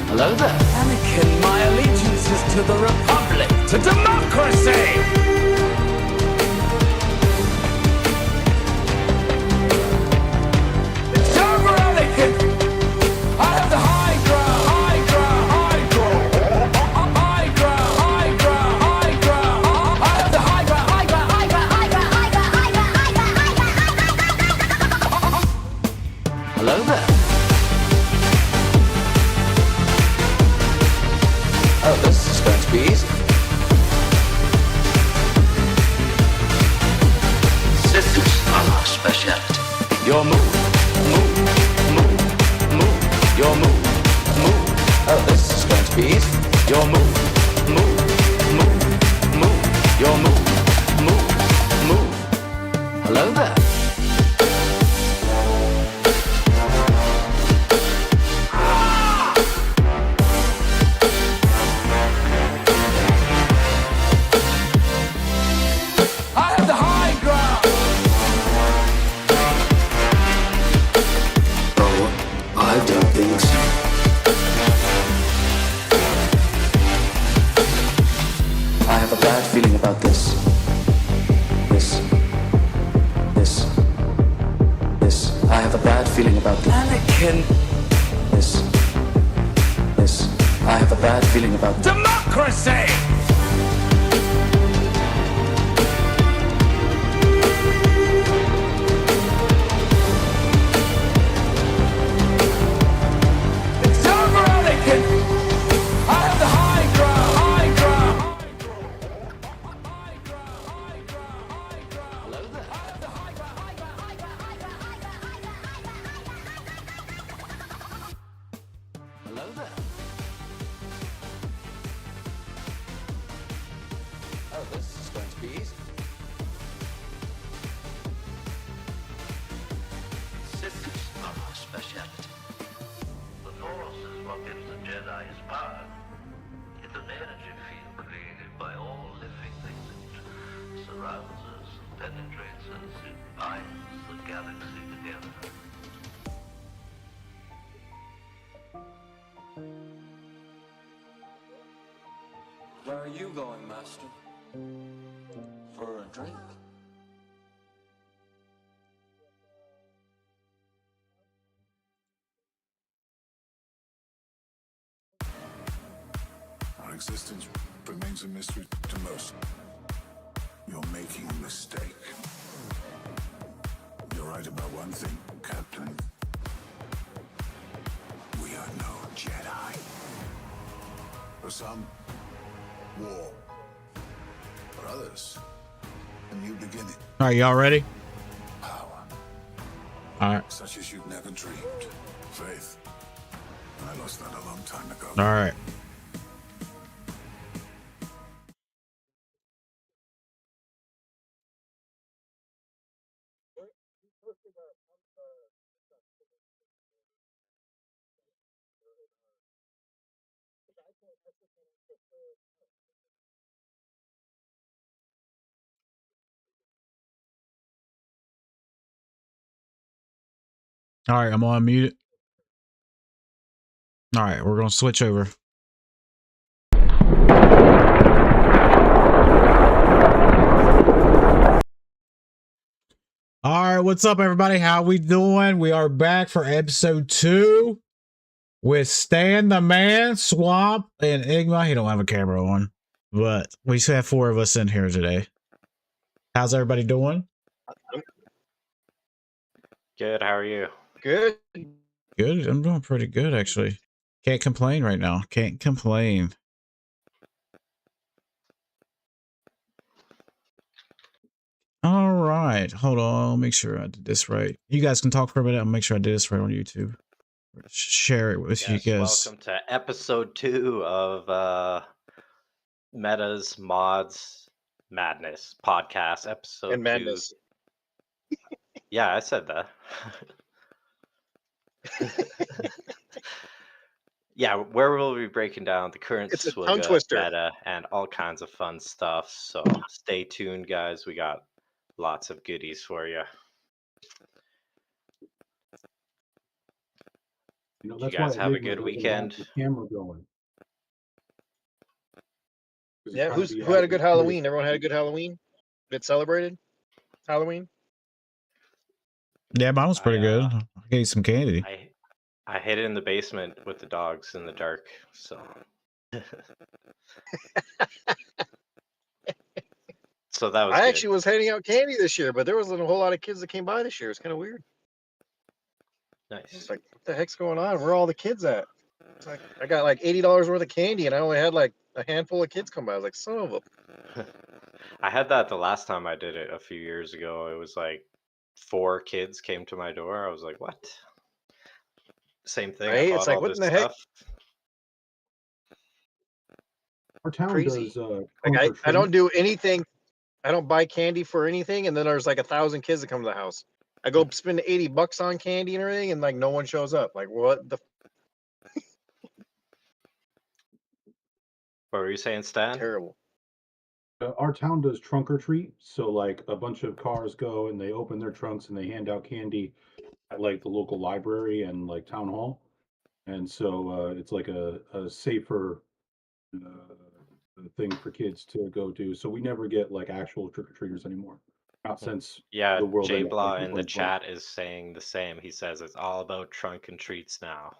Hello there. Anakin, my allegiance is to the Republic, to democracy! It's over, Anakin! I have the high ground, high ground, high ground. High ground, high ground, high ground. I have the high ground, high ground, high ground, high ground, high ground, high ground, high ground. Hello there. Oh, this is going to be easy. Systems are our specialty. Your move, move, move, move. Your move, move. Oh, this is going to be easy. Your move, move, move, move. Your move, move, move. Hello there. Feeling about this. I have a bad feeling about this. Anakin. This. I have a bad feeling about democracy. It's over, Anakin. I have the high ground, high ground. Hello there. Oh, this is going to be easy. Systems are our specialty. The Force is what gives the Jedi his power. It's an energy field created by all living things. It surrounds us and penetrates us. It binds the galaxy together. Where are you going, Master? For a drink? Our existence remains a mystery to most. You're making a mistake. You're right about one thing, Captain. We are no Jedi. For some, war. For others, a new beginning. All right, y'all ready? Power. All right. Such as you've never dreamed. Faith. I lost that a long time ago. All right. All right, I'm on mute. All right, we're going to switch over. All right, what's up, everybody? How we doing? We are back for episode 2 with Stan the Man, Swamp, and Enigma. He don't have a camera on, but we still have 4 of us in here today. How's everybody doing? Good. How are you? Good. Good. I'm doing pretty good, actually. Can't complain right now. Can't complain. All right. Hold on. I'll make sure I did this right. You guys can talk for a minute. I'll make sure I did this right on YouTube. Share it with you guys. Welcome to episode 2 of Meta's Mods Madness podcast. Episode And madness. 2. Yeah, I said that. Yeah, where we'll be breaking down the current It's a tongue SWGOH twister. meta and all kinds of fun stuff. So stay tuned, guys. We got lots of goodies for you. You know, Did you that's why guys have a Enigma good doesn't have weekend? the camera going. 'Cause he's Yeah, trying to be who had a good accurate. Halloween? Everyone had a good Halloween? Get celebrated? Halloween? Yeah, mine was pretty good. I I gave you some candy. I hid in the basement with the dogs in the dark. So. So that was I good. actually was handing out candy this year, but there wasn't a whole lot of kids that came by this year. It's kind of weird. Nice. It's like, what the heck's going on? Where are all the kids at? It's like I got like $80 worth of candy, and I only had like a handful of kids come by. I was like, son of a. I had that the last time I did it a few years ago. It was like 4 kids came to my door. I was like, what? Same thing. I Right? It's bought like, all what this in the heck? stuff. Our town Crazy. does Like trunk or I don't treat. do anything. I don't buy candy for anything, and then there's like 1,000 kids that come to the house. I go spend $80 on candy and everything, and like no one shows up. Like what the What were you saying, Stan? terrible. Our town does trunk or treat, so like a bunch of cars go and they open their trunks and they hand out candy at like the local library and like town hall, and so it's like a safer thing for kids to go do. So we never get like actual trick or treaters anymore, not since Yeah, the world J ended Blah in in the 2020. chat is saying the same. He says it's all about trunk and treats now.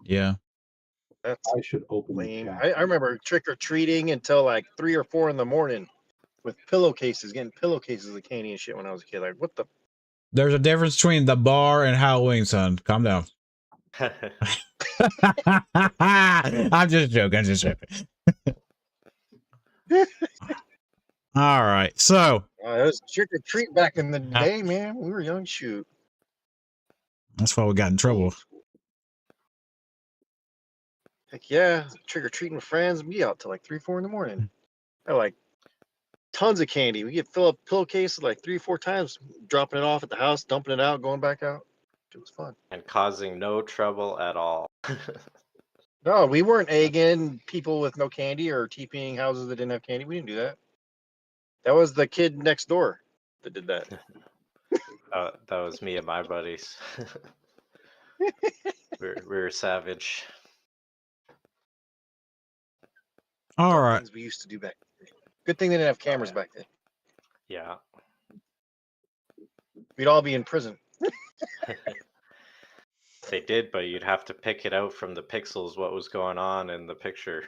Yeah. That's I should open the lame. chat. I remember trick or treating until like 3 or 4 in the morning with pillowcases, getting pillowcases of candy and shit when I was a kid. Like what the There's a difference between the bar and Halloween, son. Calm down. I'm just joking. I'm just joking. All right. So it was trick or treat back in the day, man. We were young, shoot. that's why we got in trouble. Old school. Heck yeah, trick or treating with friends. We out till like 3, 4 in the morning. I like tons of candy. We get fill up pillowcases like 3, 4 times, dropping it off at the house, dumping it out, going back out. It was fun. And causing no trouble at all. No, we weren't egging people with no candy or TPing houses that didn't have candy. We didn't do that. That was the kid next door that did that. That was me and my buddies. we were savage. All right. Things we used to do back then. Good thing they didn't have cameras back then. Yeah. We'd all be in prison. They did, but you'd have to pick it out from the pixels what was going on in the picture.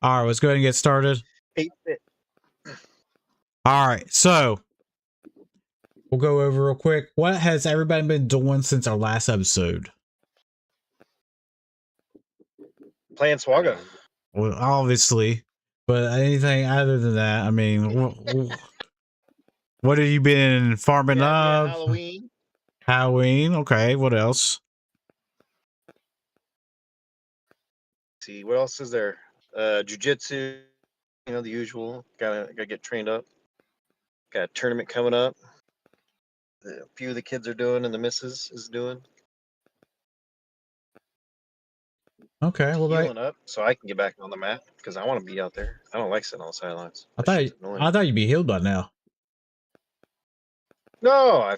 All right. Let's go ahead and get started. 8-bit. All right. So we'll go over real quick. What has everybody been doing since our last episode? Playing SWGOH. Well, obviously, but anything other than that, I mean, what have you been farming Yeah, up? Halloween. Halloween. Okay. What else? Let's see, what else is there? Jiu-jitsu, you know, the usual. Gotta get trained up. Got a tournament coming up. A few of the kids are doing, and the missus is doing. Okay. Well, Healing up so I can get back on the mat because I want to be out there. I don't like sitting on the sidelines. I That shit's annoying. thought you'd be healed by now. No,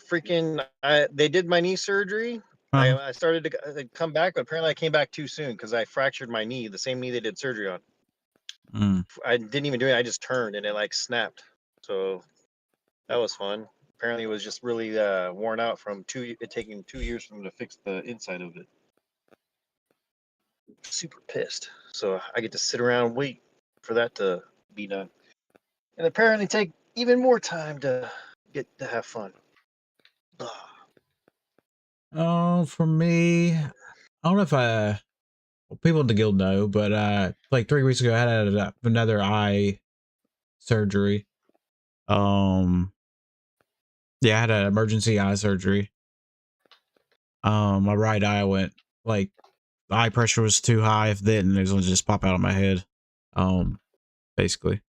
they did my knee surgery. Uh-huh. I started to come back, but apparently I came back too soon because I fractured my knee, the same knee they did surgery on. Mm. I didn't even do it. I just turned and it like snapped. So that was fun. Apparently it was just really worn out from it taking 2 years for them to fix the inside of it. Super pissed. So I get to sit around and wait for that to be done. And apparently take even more time to get to have fun. Ugh. Oh, for me, I don't know if people in the guild know, but like 3 weeks ago, I had another eye surgery. Yeah, I had an emergency eye surgery. My right eye went like eye pressure was too high. If it didn't, it was gonna just pop out of my head. Basically.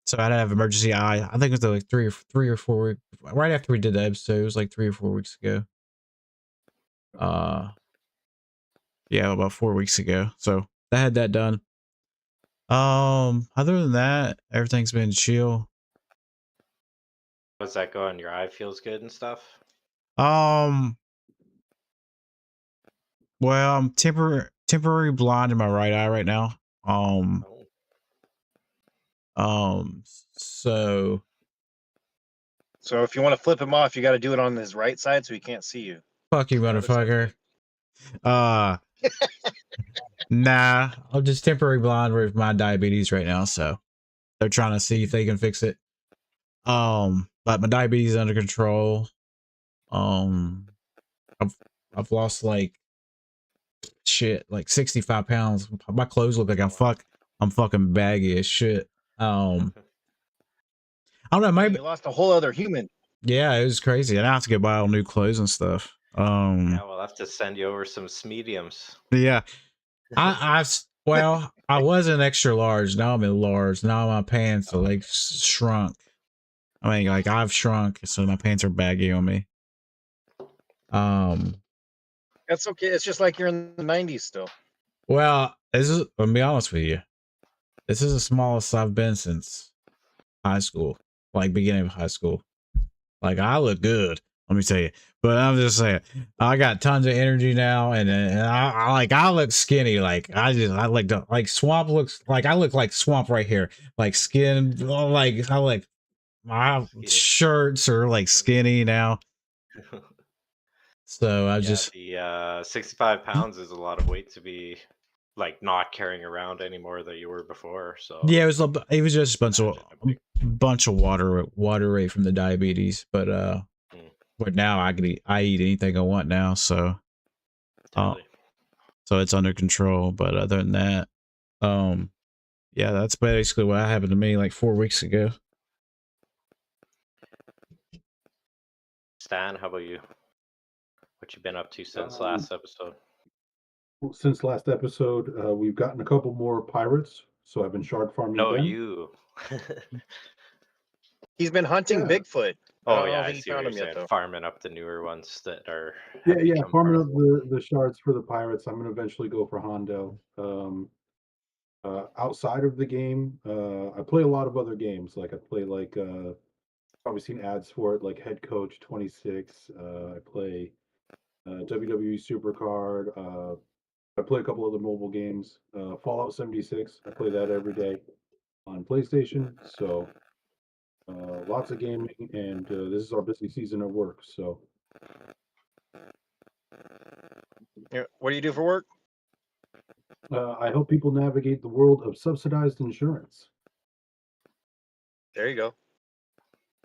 So I had to have emergency eye. I think it was like 3 or 4 weeks right after we did the episode. It was like 3 or 4 weeks ago. Yeah, about 4 weeks ago. So I had that done. Other than that, everything's been chill. How's that going? Your eye feels good and stuff? Um, well, I'm temporary blind in my right eye right now. Oh, So So if you want to flip him off, you got to do it on his right side so he can't see you. fuck you, That sounds motherfucker. good. Nah, I'm just temporary blind with my diabetes right now, so they're trying to see if they can fix it. But my diabetes is under control. Um, I've lost like shit, like 65 pounds. My clothes look like I'm fucking baggy as shit. I don't know, Man, maybe you lost a whole other human. yeah, it was crazy. And I have to go buy all new clothes and stuff. yeah, we'll have to send you over some mediums. Yeah, well, I was an extra large. Now I'm in large. Now my pants are like shrunk. I mean, like I've shrunk, so my pants are baggy on me. That's okay. It's just like you're in the 90s still. Well, this is. Let me be honest with you. This is the smallest I've been since high school, like beginning of high school. Like I look good, let me tell you. But I'm just saying, I got tons of energy now, and I look skinny. Like I like Swamp looks like I look like Swamp right here. Like skin, like I like my Skinny. shirts are like skinny now. So I Yeah, just the 65 pounds is a lot of weight to be like not carrying around anymore that you were before. So yeah, it was just a imagine a big bunch of water weight from the diabetes, but mm, but now I eat anything I want now, uh totally. so it's under control. But other than that, um yeah, that's basically what happened to me like 4 weeks ago. Stan, how about you? What you been up to since Um, last episode? since last episode, we've gotten a couple more pirates, so I've been shard farming No, them. you. He's been hunting Yeah, Bigfoot. Oh I yeah, don't I think he see what found you're him yet, saying. though. Farming up the newer ones that yeah, have yeah. become Farming up farmable. the shards for the pirates. I'm gonna eventually go for Hondo. Outside of the game, I play a lot of other games. Like I play like probably seen ads for it, like Head Coach 26. I play WWE Supercard. I play a couple other mobile games. Fallout 76. I play that every day on PlayStation. So lots of gaming, and this is our busy season at work. So What do you do for work? I help people navigate the world of subsidized insurance. There you go.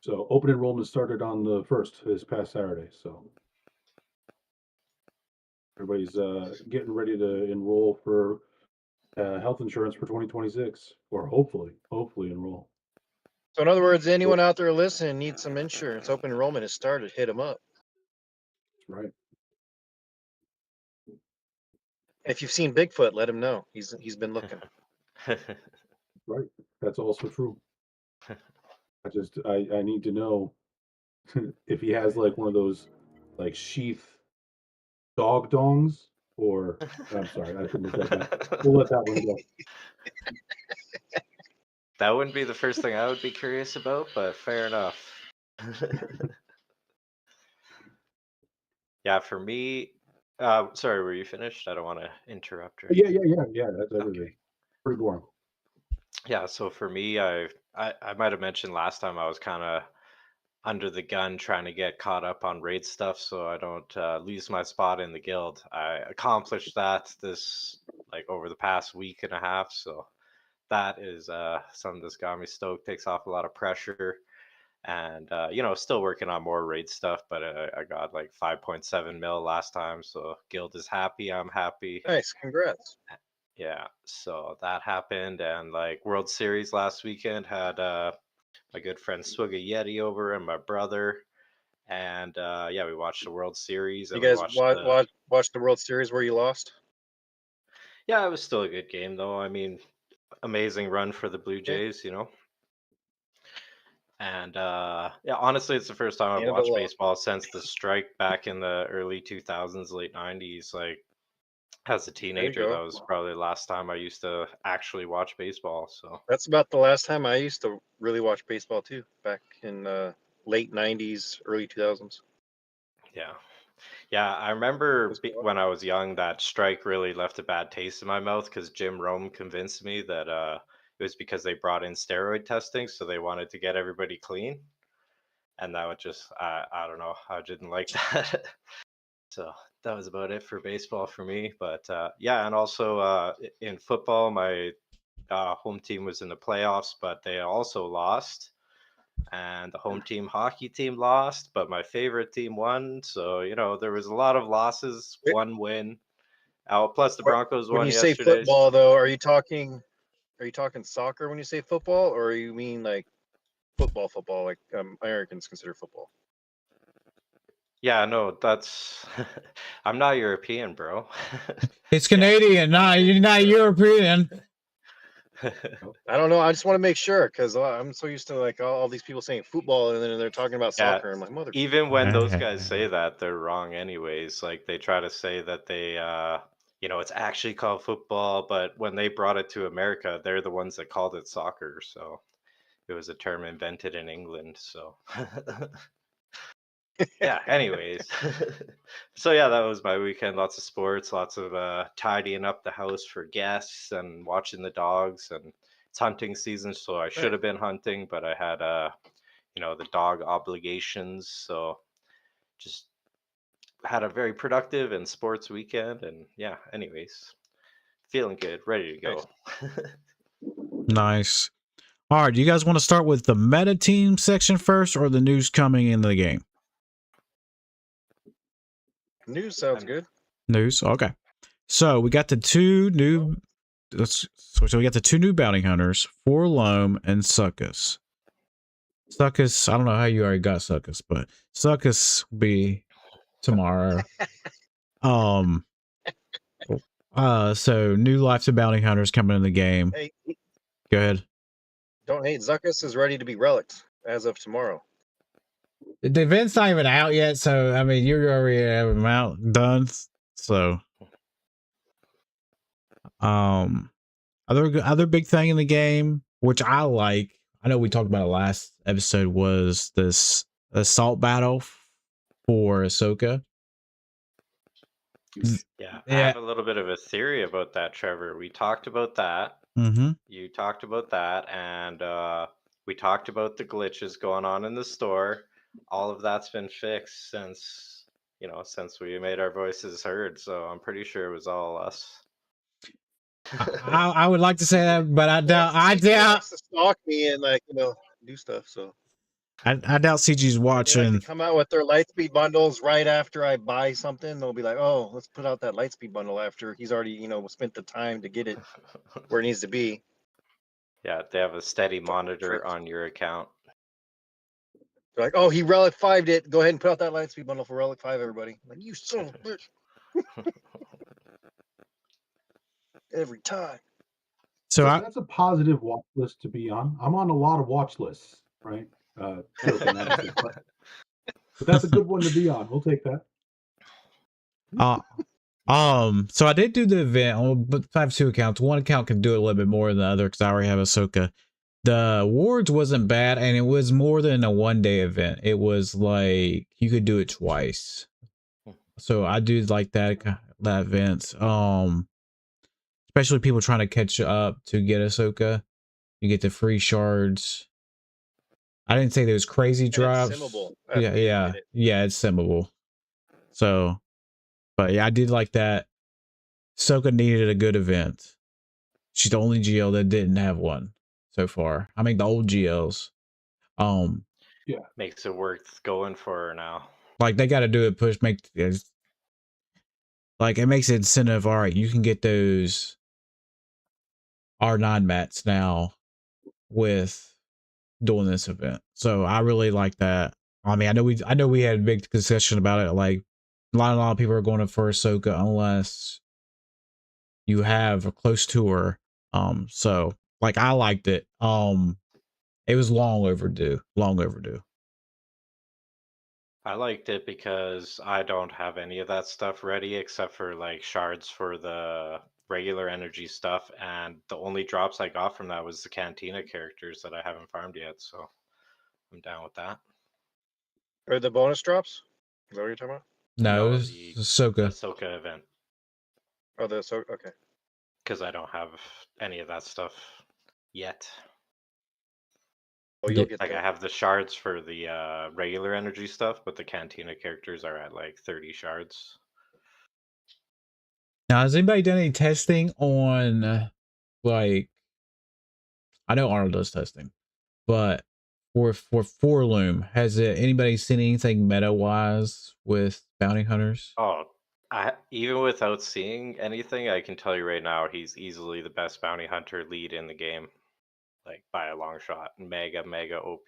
So open enrollment started on the 1st this past Saturday. So everybody's getting ready to enroll for health insurance for 2026, or hopefully enroll. So in other words, anyone out there listening needs some insurance. Open enrollment has started. Hit him up. Right, If you've seen Bigfoot, let him know. He's been looking. right. That's also true. I need to know if he has like one of those like sheath dog dongs, or I'm sorry, I shouldn't have said that. We'll let that one go. That wouldn't be the first thing I would be curious about, but fair enough. Yeah, for me, sorry, were you finished? I don't want to interrupt or Yeah, anything. That's Okay. everything. Pretty boring. Yeah, so for me, I might have mentioned last time I was kind of under the gun trying to get caught up on raid stuff so I don't lose my spot in the guild. I accomplished that this like over the past week and a half, so that is something that's got me stoked. Takes off a lot of pressure, and still working on more raid stuff. But I got like 5.7 mil last time, so guild is happy. I'm happy. Nice. Congrats. Yeah, so that happened, and like World Series last weekend had my good friend SWGOH over and my brother, and yeah, we watched the World Series You and we guys watched the. watch the World Series where you lost? Yeah, it was still a good game though. I mean, amazing run for the Blue Yeah. Jays, And yeah, honestly, it's the first time I've Yeah, but watched lost. baseball since the strike back in the early 2000s, late 90s. Like, as a There you teenager, that go. was probably the last time I used to actually watch baseball. So, That's about the last time I used to really watch baseball too. Back in late 90s, early 2000s. Yeah. Yeah, I remember Was cool. when I was young that strike really left a bad taste in my mouth because Jim Rome convinced me that it was because they brought in steroid testing, so they wanted to get everybody clean, and that would just I don't know, I didn't like that. So that was about it for baseball for me. But yeah, and also in football, my home team was in the playoffs, but they also lost. And the home team hockey team lost, but my favorite team won. So, there was a lot of losses, Wait, one win. Plus the what- Broncos When won you say yesterday. football, though, are you talking soccer when you say football, or you mean like football, like Americans consider football? Yeah, no, that's I'm not European, bro. It's Yeah. Canadian, not European. I don't know. I just want to make sure because I'm so used to like all these people saying football and then they're talking about Yeah, soccer. I'm like, mother. even when those guys say that, they're wrong anyways. Like they try to say that they it's actually called football, but when they brought it to America, they're the ones that called it soccer. So it was a term invented in England. So yeah, anyways. So yeah, that was my weekend. Lots of sports, lots of tidying up the house for guests and watching the dogs. And it's hunting season, so I should have been hunting, but I had the dog obligations. So just had a very productive and sports weekend. And yeah, anyways, feeling good, ready to go. Nice. All right, do you guys want to start with the meta team section first or the news coming in the game? News sounds good. News. Okay. So we got the two new. So we got the two new bounty hunters, Forlome and Succus. Succus, I don't know how you already got Succus, but Succus will be tomorrow. So new Life to Bounty Hunters coming in the game. Hey, Go ahead. don't hate. Zuckus is ready to be relicked as of tomorrow. The event's not even out yet, so I mean you're already have them out done. So other big thing in the game, which I like, I know we talked about it last episode, was this assault battle for Ahsoka. Yeah, I Yeah. have a little bit of a theory about that, Trevor. We talked about that. Mm-hmm. You talked about that, and we talked about the glitches going on in the store. All of that's been fixed since we made our voices heard. So I'm pretty sure it was all us. I would like to say that, but I doubt. I CG doubt. likes to stalk me and like do stuff. So I doubt CG's they like watching. to come out with their Lightspeed bundles right after I buy something. They'll be like, "Oh, let's put out that Lightspeed bundle after he's already spent the time to get it where it needs to be." Yeah, they have a steady Fucking monitor tricks. on your account. They're like, "Oh, he Relic 5'd it. Go ahead and put out that Lightspeed bundle for Relic 5, everybody." I'm like, you son of a bitch. Every time. So That's a positive watch list to be on. I'm on a lot of watch lists, right? Joking, obviously, but that's a good one to be on. We'll take that. So I did do the event, but I have two accounts. One account can do it a little bit more than the other because I already have Ahsoka. The awards wasn't bad, and it was more than a 1-day event. It was like you could do it twice. So I do like that event. Especially people trying to catch up to get Ahsoka. You get the free shards. I didn't say there was crazy drops. It's simmable. Yeah, it's simmable. So, but yeah, I did like that. Ahsoka needed a good event. She's the only GL that didn't have one so far. I mean, the old GLs. Makes it worth going for her now. Like they got to do it. Like it makes it incentive. All right, you can get those R9 mats now with doing this event. So I really like that. I mean, I know we had a big discussion about it. Like a lot of people are going for Ahsoka unless you have a close to her. So like I liked it. It was long overdue. Long overdue. I liked it because I don't have any of that stuff ready except for like shards for the regular energy stuff, and the only drops I got from that was the Cantina characters that I haven't farmed yet, so I'm down with that. Or the bonus drops? Is that what you're talking about? No, No, it's the Ahsoka. Ahsoka event, Oh, okay. because I don't have any of that stuff yet. Oh, Yeah. you'll get Like I there. have the shards for the regular energy stuff, but the Cantina characters are at like 30 shards. Now, has anybody done any testing on, like, I know Arnold does testing, but for Forloom, has anybody seen anything meta wise with bounty hunters? Oh, even without seeing anything, I can tell you right now, he's easily the best bounty hunter lead in the game, like by a long shot. Mega OP.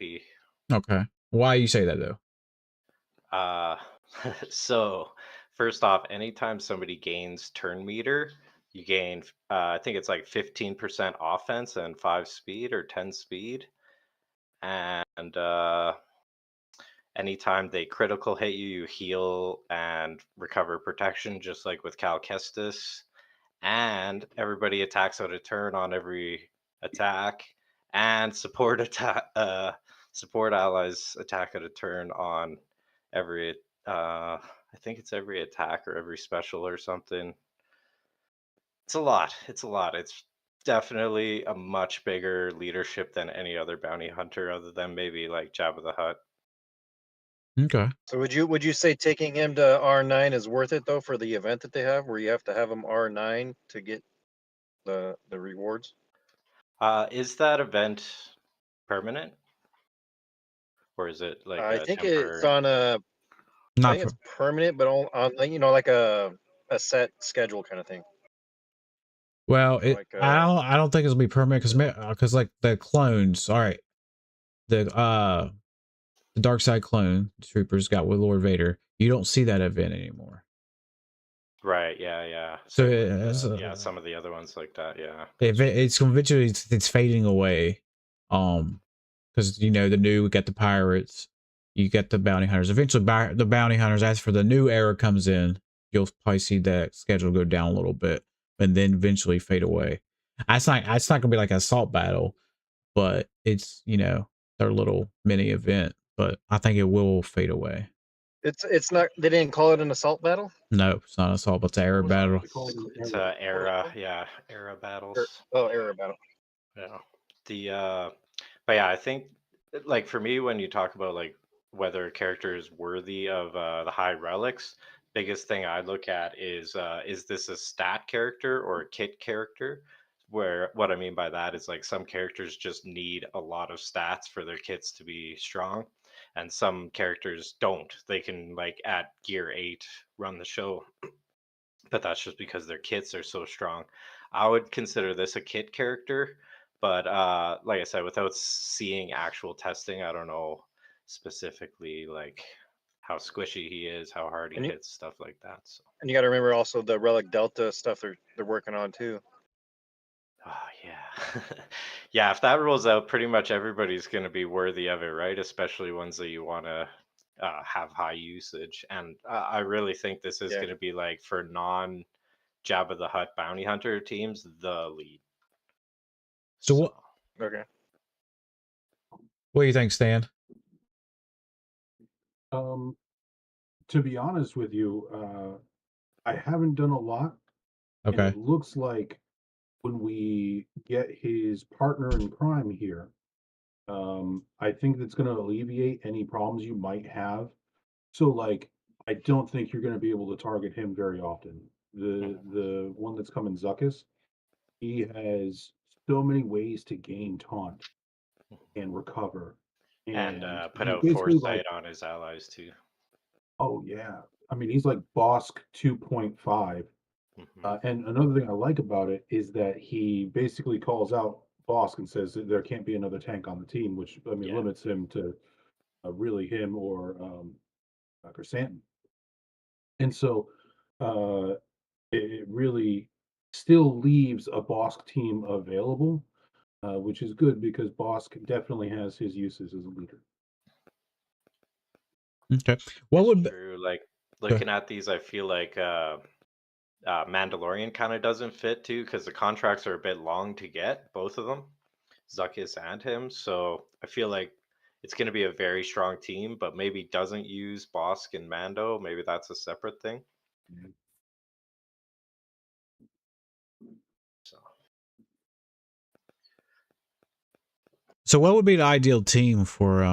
Okay, why you say that though? Uh, so first off, anytime somebody gains turn meter, you gain, I think it's like 15% offense and 5 speed or 10 speed. And anytime they critical hit you, you heal and recover protection, just like with Cal Kestis. And everybody attacks out of turn on every attack, and support support allies attack out of turn on every I think it's every attack or every special or something. It's a lot. It's definitely a much bigger leadership than any other bounty hunter, other than maybe like Jabba the Hutt. Okay. So would you say taking him to R9 is worth it though for the event that they have, where you have to have him R9 to get the rewards? Is that event permanent, or is it like I a think it's temporary? on a. I Not think for, it's permanent, but on like, like a set schedule kind of thing. well, it Like I don't think it'll be permanent because like the clones. All right, the dark side clone troopers got with Lord Vader. You don't see that event anymore. Right, yeah. So Same with it's, some of the other ones like that, yeah. it's eventually it's fading away, because you know the new, we got the pirates, you get the bounty hunters. Eventually, the bounty hunters, as for the new era comes in, you'll probably see that schedule go down a little bit, and then eventually fade away. It's not gonna be like an assault battle, but it's, you know, their little mini event. But I think it will fade away. it's not. They didn't call it an assault battle. No, it's not an assault, but it's an air What was it? battle. They call it an It's era. era, yeah, era Or, battles. era battle. Yeah. The but yeah, I think like for me when you talk about like whether a character is worthy of the high relics, biggest thing I look at is this a stat character or a kit character? Where what I mean by that is like some characters just need a lot of stats for their kits to be strong, and some characters don't. They can like at gear 8 run the show, but that's just because their kits are so strong. I would consider this a kit character, but like I said, without seeing actual testing, I don't know specifically like how squishy he is, how hard he And you hits, stuff like that. So, and you got to remember also the Relic Delta stuff they're working on too. oh yeah, yeah. If that rolls out, pretty much everybody's going to be worthy of it, right? Especially ones that you want to have high usage. And I really think this is Yeah. going to be like for non Jabba the Hutt bounty hunter teams, the lead. So So Okay. what do you think, Stan? Um, to be honest with you, I haven't done a lot, and Okay. it looks like when we get his partner in crime here, I think that's going to alleviate any problems you might have. So, like, I don't think you're going to be able to target him very often. mhm. The one that's coming, Zuckus, he has so many ways to gain taunt and recover, And and put he's out basically like, foresight on his allies too. oh yeah, I mean, he's like Bosk 2.5. Hmm. And another thing I like about it is that he basically calls out Bosk and says that there can't be another tank on the team, which I mean Yeah, limits him to really him or Chrysanthemum. And so uh, it really still leaves a Bosk team available, which is good because Bosk definitely has his uses as a leader. Okay. What it's would true. Like okay. looking at these, I feel like Mandalorian kind of doesn't fit too because the contracts are a bit long to get both of them, Zuckus and him. So I feel like it's going to be a very strong team, but maybe doesn't use Bosk and Mando. Maybe that's a separate thing. So So what would be the ideal team for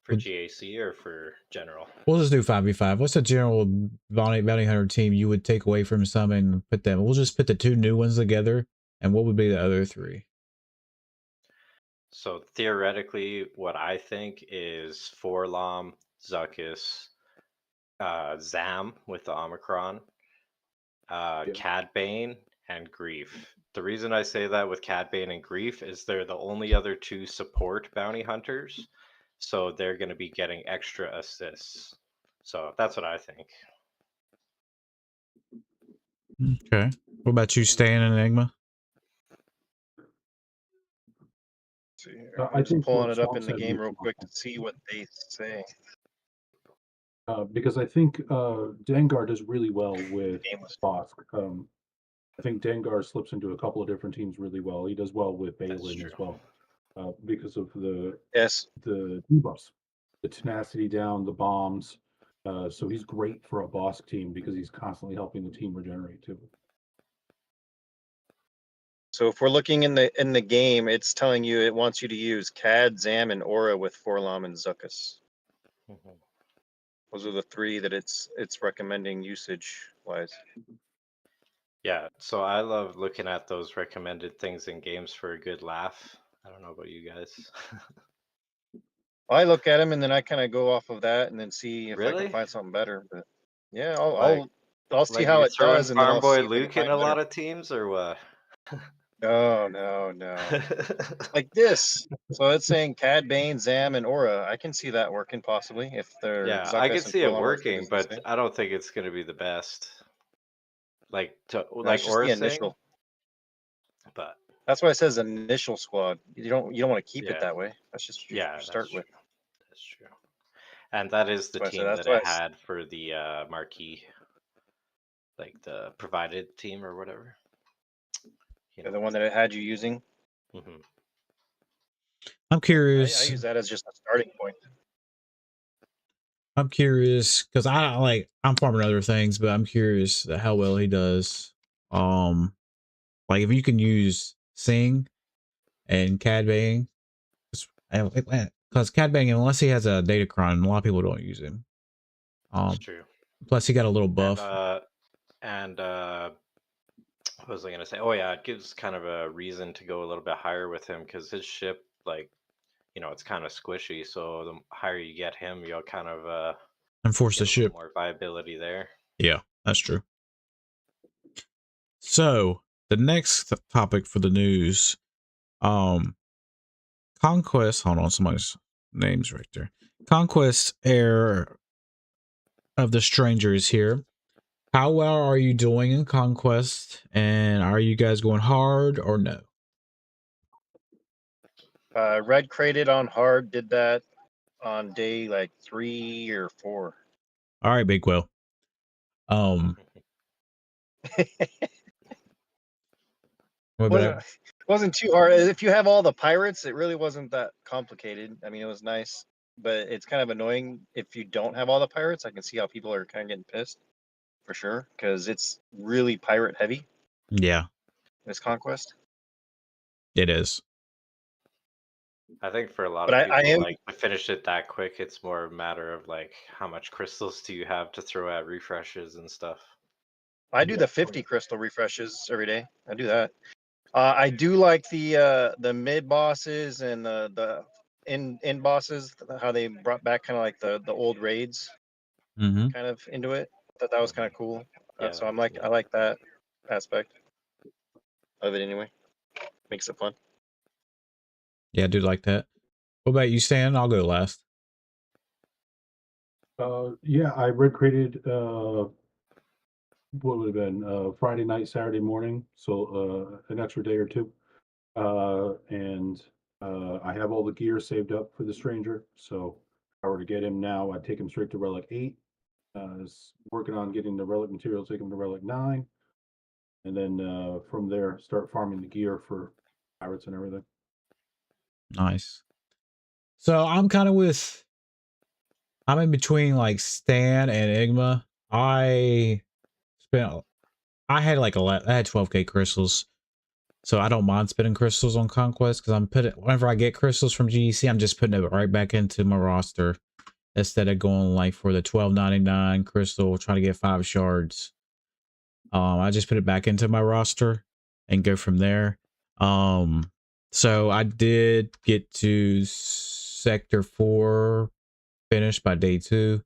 for GAC or for general? we'll just do 5v5. What's a general bounty hunter team you would take away from some and put them? We'll just put the 2 new ones together. And what would be the other 3? So theoretically, what I think is Forlom, Zuckuss, Zam with the Omicron, Cad Bane, and Grief. The reason I say that with Cad Bane and Grief is they're the only other 2 support bounty hunters, so they're going to be getting extra assists. So that's what I think. Okay. What about you, Stan and Enigma? See here. I I'm just think pulling what it up Swamp in the said game makes real a lot quick of to see what they say. because I think Dengar does really well with Game was Bosk. I think Dengar slips into a couple of different teams really well. He does well with That's Balin true. as well because of the yes. debuffs, the tenacity down, the bombs. So he's great for a Bosk team because he's constantly helping the team regenerate too. So if we're looking in the game, it's telling you it wants you to use Cad, Zam, and Aura with Forlom and Zuckuss. Mhm. Those are the 3 that it's recommending usage wise. Yeah, so I love looking at those recommended things in games for a good laugh. I don't know about you guys. I look at them and then I kind of go off of that and then see if I can Really? find something better. But yeah, Like, I'll see like how you're it throwing does and then Farm I'll Boy see if I can Luke in find a better. lot of teams or what? No. Like this. So it's saying Cad, Bane, Zam, and Aura. I can see that working possibly if they're Yeah, I Zuckuss could and see it Forlom are as good working, as they but say. I don't think it's going to be the best. Like That's just the Aura saying, initial. but That's why it says initial squad. You don't want to keep it yeah, that way. That's just what you yeah, that's start true. with. That's true. And that is the That's why I said team that's that why I had for the marquee, like the provided team or whatever. You the know. one that I had you using. Hmm. I'm I curious. use that as just a starting point. I'm curious because I'm farming other things, but I'm curious how well he does. Like if you can use Sing and Cad Bang, because Cad Bang, unless he has a Datacron, a lot of people don't use him. That's true. Plus he got a little And buff. what was I gonna say? Oh yeah, it gives kind of a reason to go a little bit higher with him because his ship, like, it's kind of squishy. So the higher you get him, you'll kind of And force get the a little ship. more viability there. Yeah, that's true. So the next topic for the news, Conquest. Hold on, somebody's name's right there. Conquest Heir of the Stranger is here. How well are you doing in Conquest? And are you guys going hard or no? Red crated on hard. Did that on day like 3 or 4. All right, Big Will. What about Wasn't too hard. If you have all the pirates, it really wasn't that complicated. I mean, it was nice, but it's kind of annoying if you don't have all the pirates. I can see how people are kind of getting pissed for sure because it's really pirate heavy. Yeah, This Conquest. it is. I think for a lot But of I people, am. like to finish it that quick, it's more a matter of like how much crystals do you have to throw at refreshes and stuff. I do the 50 crystal refreshes every day. I do that. I do like the mid bosses and the in bosses. How they brought back kind of like the old raids Mm-hmm. kind of into it. That was kind of cool. Yeah, So that's I like that aspect of it anyway. Makes it fun. Yeah, I do like that. What about you, Stan? I'll go last. Yeah, I red created what would have been Friday night, Saturday morning, so an extra day or two. And I have all the gear saved up for the stranger. So if I were to get him now, I'd take him straight to Relic 8. Working on getting the relic material, take him to Relic 9. And then from there, start farming the gear for pirates and everything. Nice. So I'm kind of with. I'm in between like Stan and Enigma. I spent. I had like I had 12k crystals, so I don't mind spending crystals on Conquest because I'm putting whenever I get crystals from GEC, I'm just putting it right back into my roster instead of going like for the 12.99 crystal, trying to get 5 shards. I just put it back into my roster and go from there. So I did get to Sector 4 finished by day 2.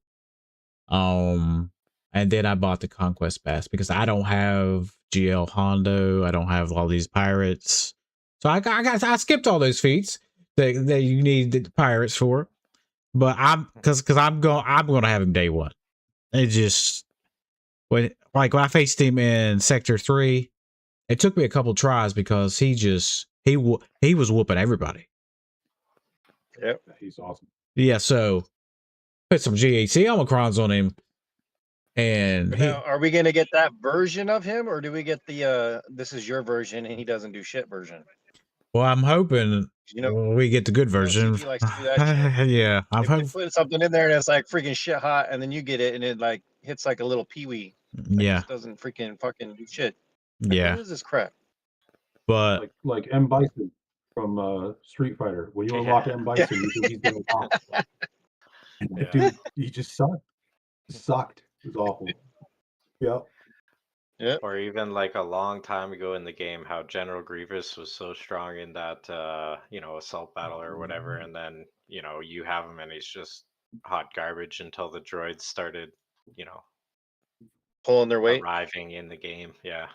And then I bought the Conquest Pass because I don't have GL Hondo. I don't have all these pirates. So I skipped all those feats that you need the pirates for. But because I'm going to have him day 1. It just when I faced him in Sector 3, it took me a couple tries because he was whooping everybody. Yep, he's awesome. Yeah, so put some GAC Omicrons on him. And now, are we gonna get that version of him, or do we get the this is your version and he doesn't do shit version? Well, I'm hoping we get the good version. CG likes to do that shit. Yeah, I'm if they hoping. put something in there and it's like freaking shit hot, and then you get it and it like hits like a little peewee. Like, Yeah, it doesn't freaking fucking do shit. Like, yeah. what is this crap? But like M Bison from Street Fighter. When you unlock M Bison, you think he's gonna pop. Yeah. Dude, he just sucked. Sucked. It was awful. Yeah. Yeah. Or even like a long time ago in the game, how General Grievous was so strong in that assault battle or whatever, and then you have him and he's just hot garbage until the droids started, pulling their weight, arriving in the game. Yeah.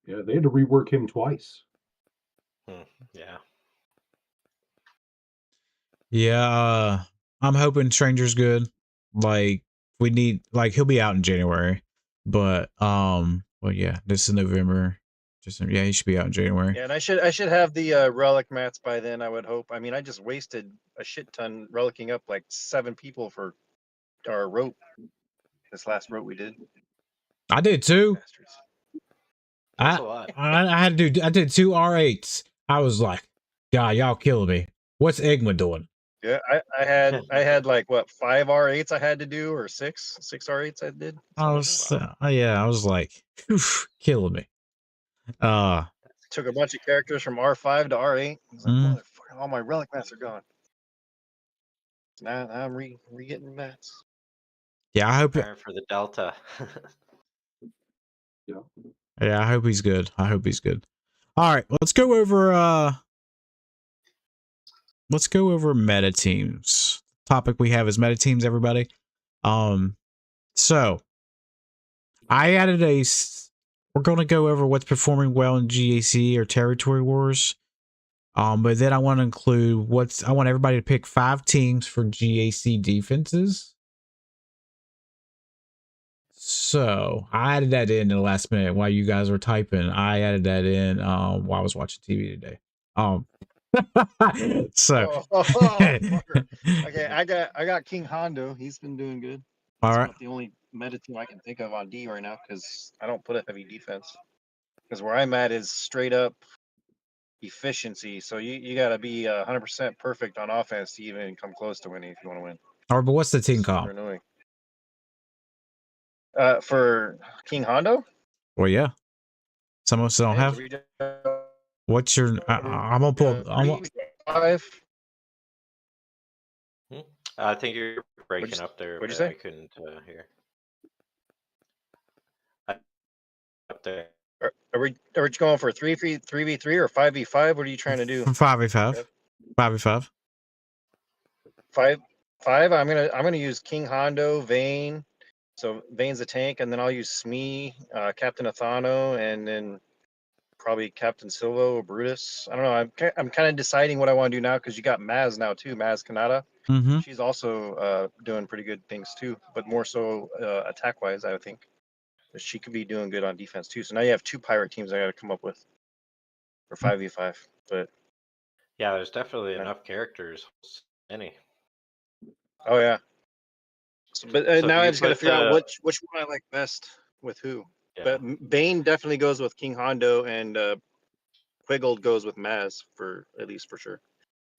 Yeah, they had to rework him twice. Yeah. yeah, I'm hoping Stranger's good. Like we need he'll be out in January. But well yeah, this is November. Yeah, he should be out in January. Yeah, and I should have the relic mats by then, I would hope. I mean, I just wasted a shit ton relicking up like 7 people for our rope. This last rope we did. I did too. Bastards. That's a lot. I did 2 R8s. I was like, God, y'all killing me. What's Enigma doing? Yeah, I had like what 5 R8s I had to do, or 6 R8s I did. I was I was like, killing me. Took a bunch of characters from R5 to R8. I was like, motherfucker, all my relic mats are gone. Now I'm re-getting mats. Yeah, I hope Preparing for the Delta. Yeah, I hope he's good. I hope he's good. All right, let's go over meta teams. Topic we have is meta teams, everybody. So I added we're going to go over what's performing well in GAC or Territory Wars. But then I want to include I want everybody to pick 5 teams for GAC defenses. So I added that in the last minute while you guys were typing. I added that in while I was watching TV today. So okay, I got King Hondo. He's been doing good. All That's right. about the only meta team I can think of on D right now, because I don't put a heavy defense. Because where I'm at is straight up efficiency. So you got to be 100% perfect on offense to even come close to winning if you want to win. All right, but what's the team comp? Annoying. For King Hondo? Well, yeah. Some of us don't have. What's your? I'm gonna pull. 5. I think you're breaking up there. What'd you say? I couldn't hear. Up there. Are we going for 3v3 or 5v5? What are you trying to do? 5v5. 5v5. 5. I'm gonna use King Hondo, Vayne. So Vayne's a tank, and then I'll use Smee, Captain Athano, and then probably Captain Silvo or Brutus. I don't know. I'm kind of deciding what I want to do now, because you got Maz now too, Maz Kanata. Mm-hmm. She's also doing pretty good things too, but more so attack wise, I think. But she could be doing good on defense too. So now you have 2 pirate teams I got to come up with for 5v5. But yeah, there's definitely enough characters. Any. Oh yeah. So, but So now do I you just got to put figure out the- which one I like best with who. Yeah. But Bane definitely goes with King Hondo, and Quiggold goes with Maz for at least for sure.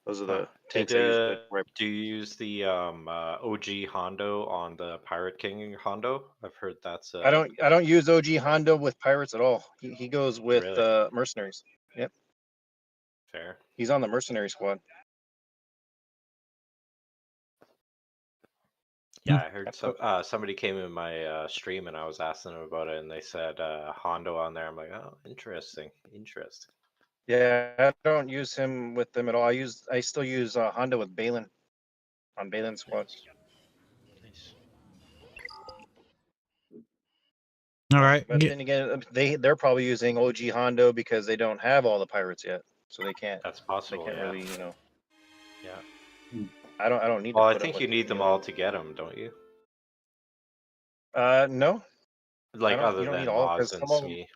Those are the tanks I usually play. Do you use the OG Hondo on the Pirate King Hondo? I've heard that's I don't use OG Hondo with pirates at all. He goes with really mercenaries. Yep, fair. he's on the mercenary squad. Yeah, I heard somebody came in my stream and I was asking them about it, and they said Hondo on there. I'm like, oh, interesting. Yeah, I don't use him with them at all. I still use Hondo with Balin on Balin's squad. Nice. All right. But then again, they're probably using OG Hondo because they don't have all the pirates yet, so they can't. That's possible. They can't really, Yeah. I don't need. Well, to I put think them you with need them all to get them, don't you? No, Like you other don't need than all Maz because and some of them. Smee.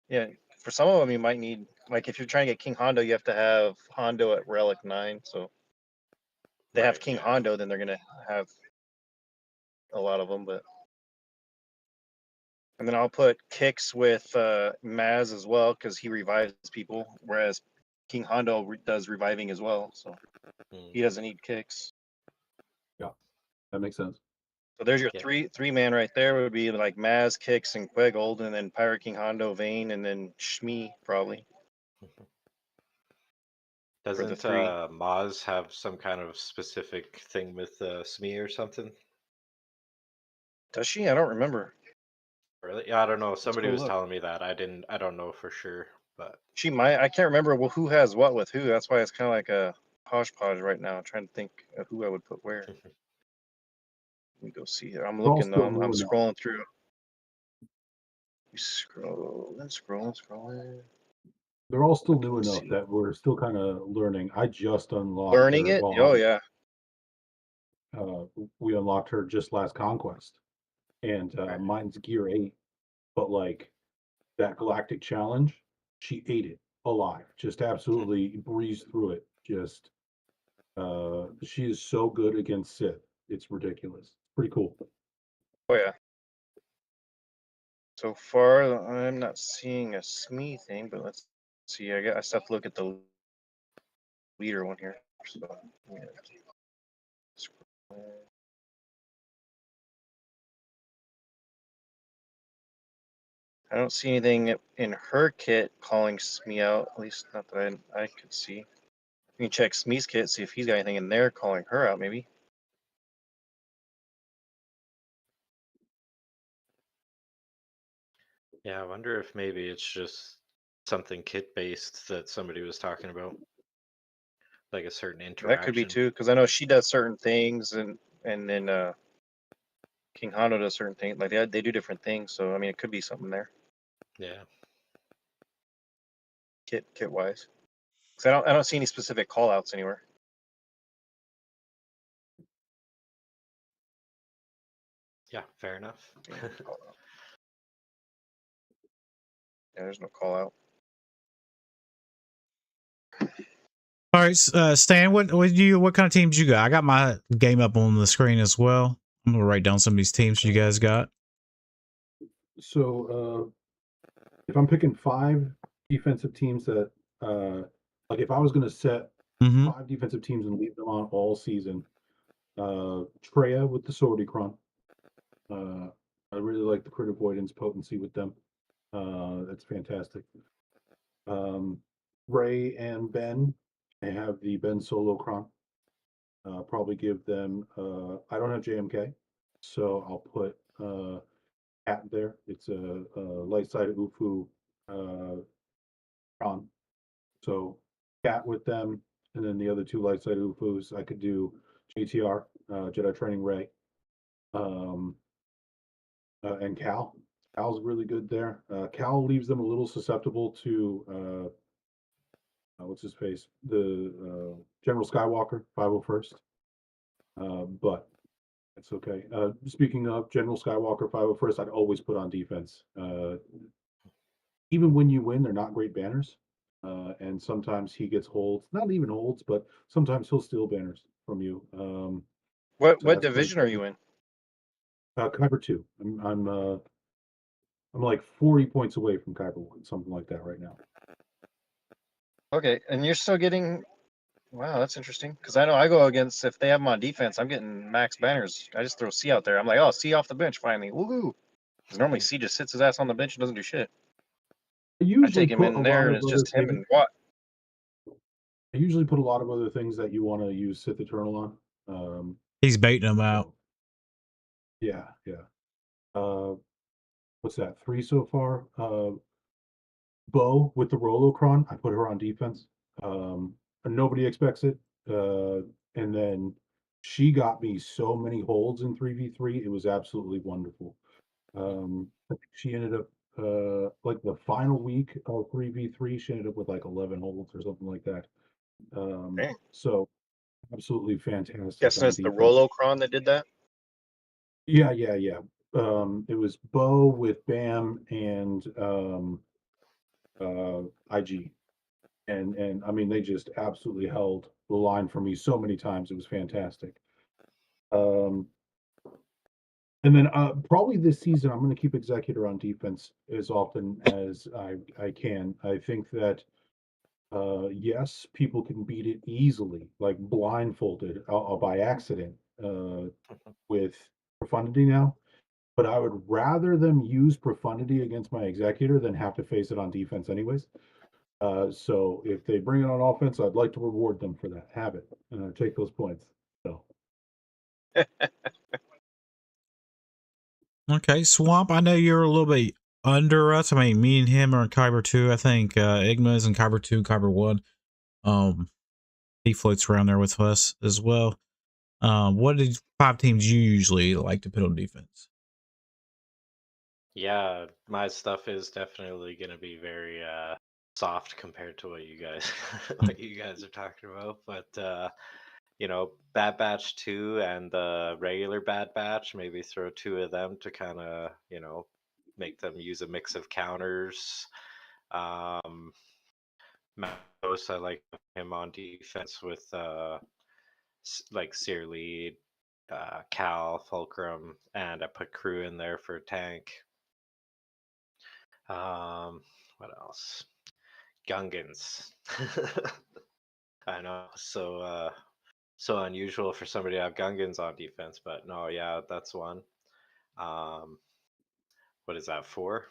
Yeah, for some of them you might need. Like if you're trying to get King Hondo, you have to have Hondo at Relic 9. So if they have King Hondo, then they're gonna have a lot of them. But and then I'll put Kix with Maz as well because he revives people, whereas King Hondo does reviving as well, so he doesn't need Kix. Yeah, that makes sense. So there's your three man right there. Would be like Maz, Kix, and Quiggold, and then Pirate King Hondo, Vayne, and then Shmi probably. Doesn't Maz have some kind of specific thing with Smee or something? Does she? I don't remember. Really? Yeah, I don't know. Somebody was telling me that. I don't know for sure, but she might. I can't remember who has what with who. That's why it's kind of like a hodgepodge right now. I'm trying to think of who I would put where. Let me go see here. I'm looking though. I'm scrolling through. Scrolling. They're all still new enough that we're still kind of learning. I just unlocked learning her. it. Well, oh yeah. We unlocked her just last Conquest, and mine's Gear 8. But like that Galactic Challenge, she ate it alive. Just absolutely breezed through it. Just she is so good against Sith. It's ridiculous. Pretty cool. Oh yeah. So far, I'm not seeing a Smee thing, but let's see. I still have to look at the leader one here. So, yeah. I don't see anything in her kit calling Smee out, at least not that I could see. You can check Smee's kit, see if he's got anything in there calling her out, maybe. yeah, I wonder if maybe it's just something kit based that somebody was talking about, like a certain interaction. That could be too, because I know she does certain things, and then King Hondo does certain things. Like they do different things, so I mean, it could be something there. Yeah. Kit wise, because I don't see any specific call outs anywhere. Yeah, fair enough. Yeah, there's no call out. All right, Stan, what kind of teams you got? I got my game up on the screen as well. I'm gonna write down some of these teams you guys got. So if I'm picking 5 defensive teams that like if I was gonna set 5 defensive teams and leave them on all season, Treya with the Swordicron. I really like the crit avoidance potency with them. That's fantastic. Ray and Ben, I have the Ben Solo-Cron. Probably give them I don't have JMK, so I'll put Cat there. It's a light side Ufu Cron. So Cat with them, and then the other 2 light side Ufus I could do JTR, Jedi Training Ray. And Cal. Cal's really good there. Cal leaves them a little susceptible to what's his face? The General Skywalker, 501st. But it's okay. Speaking of General Skywalker, 501st, I'd always put on defense. Even when you win, they're not great banners. And sometimes he gets holds, not even holds, but sometimes he'll steal banners from you. What division are you in? Kyber 2. I'm like 40 points away from Kyber 1, something like that right now. Okay, and you're still getting. Wow, that's interesting. Because I know I go against, if they have them on defense, I'm getting max banners. I just throw C out there. I'm like, oh, C off the bench finally. Woohoo! Because normally C just sits his ass on the bench and doesn't do shit. I I usually take him put a in lot there and of it's other just him things. and Watt. I usually put a lot of other things that you want to use Sith Eternal on. He's baiting them out. So, yeah. What's that? 3 so far. Bo with the Rolocron, I put her on defense. And nobody expects it. And then she got me so many holds in 3v3. It was absolutely wonderful. She ended up like the final week of 3v3, she ended up with like 11 holds or something like that. Dang. So absolutely fantastic Guessing on it's the defense. Rolocron that did that. Yeah. It was Bo with Bam and IG. And I mean they just absolutely held the line for me so many times. It was fantastic. And then probably this season I'm going to keep Executor on defense as often as I can. I think that yes, people can beat it easily, like blindfolded by accident with Profundity now. But I would rather them use Profundity against my Executor than have to face it on defense anyways. So if they bring it on offense, I'd like to reward them for that. Have it. Take those points. So Okay, Swamp, I know you're a little bit under us. I mean, me and him are in Kyber 2. I think Enigma is in Kyber 2, Kyber 1. He floats around there with us as well. What did 5 teams you usually like to put on defense? Yeah, my stuff is definitely going to be very soft compared to what you guys what you guys are talking about. But Bad Batch 2 and the regular Bad Batch, maybe throw 2 of them to kind of make them use a mix of counters. Most I like him on defense with like Sear Lead, Cal, Fulcrum, and I put Crew in there for tank. What else? Gungans. I know, so unusual for somebody to have Gungans on defense, but no, yeah, that's one. What is that, 4?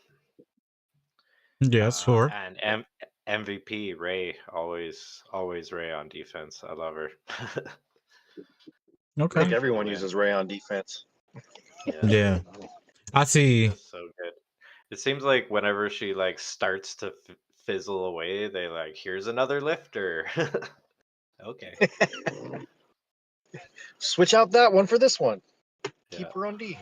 Yeah, it's 4. And MVP Ray, always Ray on defense. I love her. I Okay. think everyone uses Ray on defense. Yeah. I see. That's so good. It seems like whenever she like starts to fizzle away, they like, here's another lifter. Okay. Switch out that one for this one. Yeah. Keep her on D.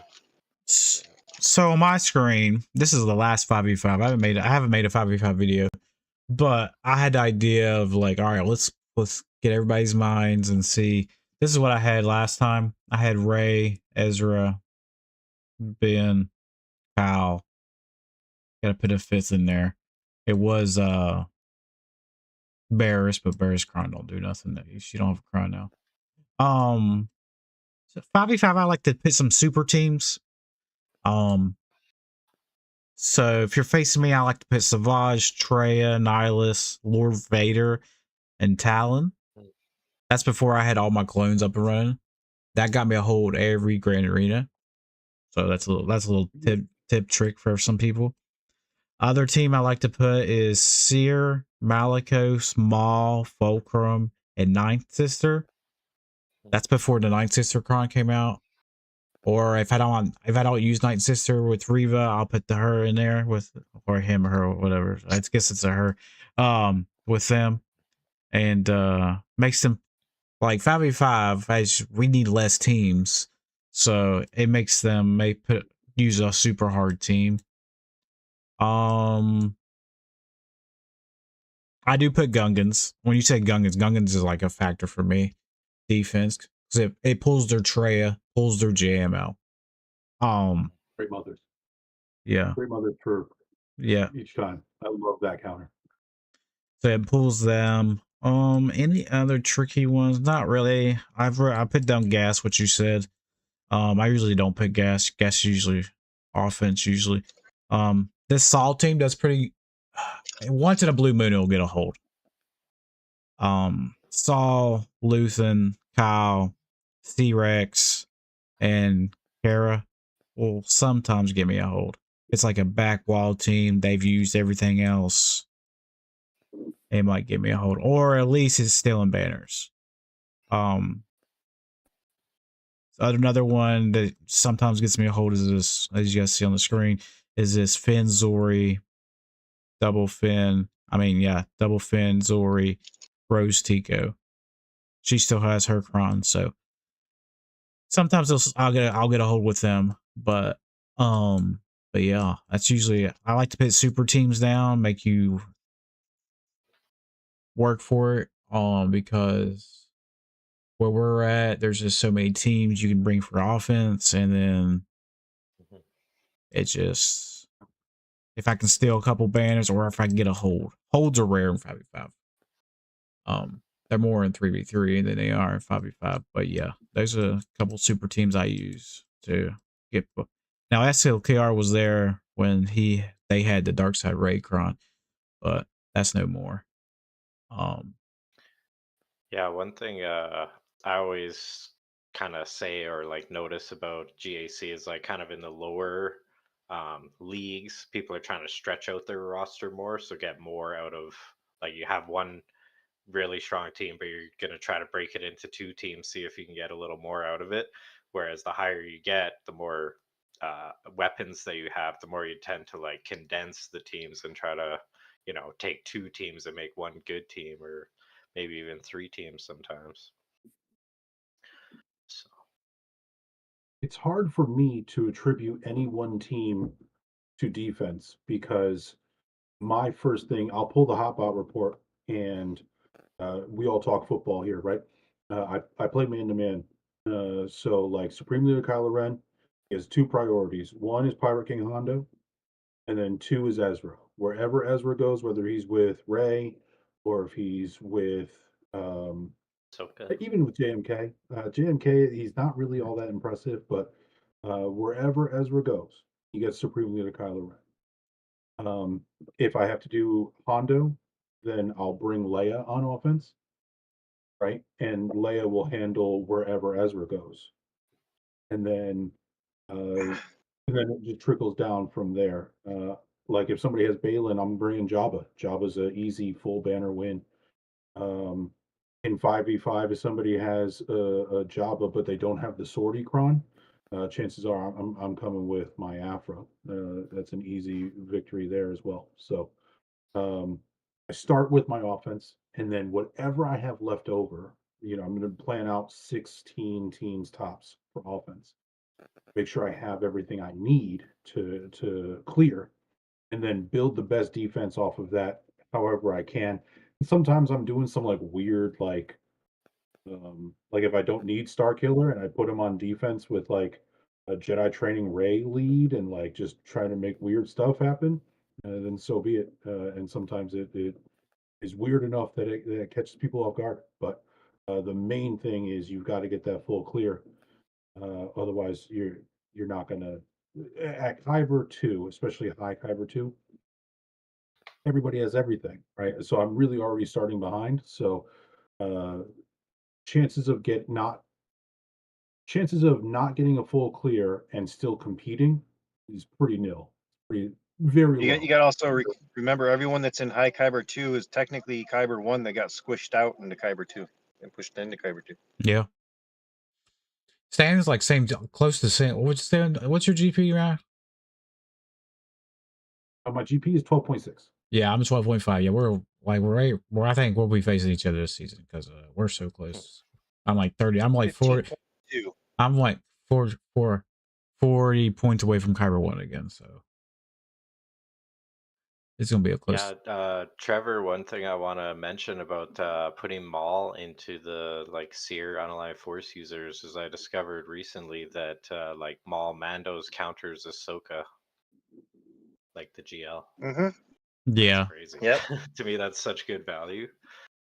So on my screen, this is the last 5v5. I haven't made a 5v5 video, but I had the idea of like, all right, let's get everybody's minds and see. This is what I had last time. I had Ray, Ezra, Ben, Kyle. Gotta put a 5th in there. It was Barris, but Barris Cron don't do nothing. She don't have a Cron now. So 5v5, I like to put some super teams. So if you're facing me, I like to put Savage, Treya, Nihilus, Lord Vader, and Talon. That's before I had all my clones up and running. That got me a hold every Grand Arena. So that's a little tip trick for some people. Other team I like to put is Seer, Malicos, Maul, Fulcrum, and Ninth Sister. That's before the Ninth Sister Cron came out. Or if I don't use Ninth Sister with Reva, I'll put her in there with, or him or her or whatever. I guess it's a her. With them, and makes them like 5v5. As we need less teams, so it makes them use a super hard team. I do put Gungans. When you say Gungans is like a factor for me. Defense, because it pulls their Treya, pulls their jam out. Great mothers. Yeah. Great mothers for each time. I love that counter. So it pulls them. Any other tricky ones? Not really. I put down gas, what you said. I usually don't put gas. Gas is usually offense usually. This Saul team does pretty. Once in a blue moon, it'll get a hold. Saul, Luthen, Kyle, C-Rex, and Kara will sometimes give me a hold. It's like a back wall team. They've used everything else. They might give me a hold, or at least it's still in banners. Another one that sometimes gets me a hold is this, as you guys see on the screen, is this Finn Zori, double Finn. Double Finn Zori, Rose Tico. She still has her cron, so sometimes I'll get a hold with them, but yeah, that's usually, I like to put super teams down, make you work for it, because where we're at, there's just so many teams you can bring for offense, and then it just, if I can steal a couple banners or if I can get a hold. Holds are rare in 5v5. They're more in 3v3 than they are in 5v5. But yeah, there's a couple super teams I use to get. Now SLKR was there when they had the Dark Side Raycron, but that's no more. Yeah, one thing I always kind of say or like notice about GAC is like kind of in the lower leagues, people are trying to stretch out their roster more, so get more out of, like, you have one really strong team, but you're going to try to break it into two teams, see if you can get a little more out of it. Whereas the higher you get, the more weapons that you have, the more you tend to like condense the teams and try to, take two teams and make one good team, or maybe even three teams sometimes. So. It's hard for me to attribute any one team to defense because my first thing, I'll pull the hotbot report, and we all talk football here, right? I play man to man. So like Supreme Leader Kylo Ren has two priorities. One is Pirate King Hondo, and then two is Ezra. Wherever Ezra goes, whether he's with Rey or if he's with even with JMK, JMK, he's not really all that impressive, but wherever Ezra goes, he gets Supreme Leader Kylo Ren. If I have to do Hondo, then I'll bring Leia on offense, right? And Leia will handle wherever Ezra goes, and then it just trickles down from there. Like if somebody has Balin, I'm bringing Jabba. Jabba's an easy full banner win. In 5v5, if somebody has a Jabba but they don't have the Sortie Cron, chances are I'm coming with my Afro. That's an easy victory there as well. So I start with my offense, and then whatever I have left over, I'm going to plan out 16 teams tops for offense. Make sure I have everything I need to clear, and then build the best defense off of that however I can. And sometimes I'm doing some like weird like if I don't need Star Killer and I put him on defense with like a Jedi training Ray lead and like just trying to make weird stuff happen, then so be it. And sometimes it is weird enough that it catches people off guard. But the main thing is you've got to get that full clear. Otherwise, you're not gonna at Kyber 2, especially high Kyber 2. Everybody has everything, right? So I'm really already starting behind. So uh, chances of not getting a full clear and still competing is pretty nil. Pretty very You low. got you got to also remember everyone that's in high Kyber 2 is technically Kyber 1 that got squished out into Kyber 2 and pushed into Kyber 2. Yeah. Stan's like close to same. What's your GP, right? My GP is 12.6. Yeah, I'm 12.5. Yeah, I think we'll be facing each other this season because we're so close. I'm like 30. I'm like 40. I'm like 40 points away from Kyber 1 again. So it's gonna be a close. Yeah, Trevor, one thing I want to mention about putting Maul into the like Seer Unalive Force users is I discovered recently that like Maul Mando's counters Ahsoka, like the GL. Mm-hmm. Yeah. That's crazy. Yep. To me, that's such good value.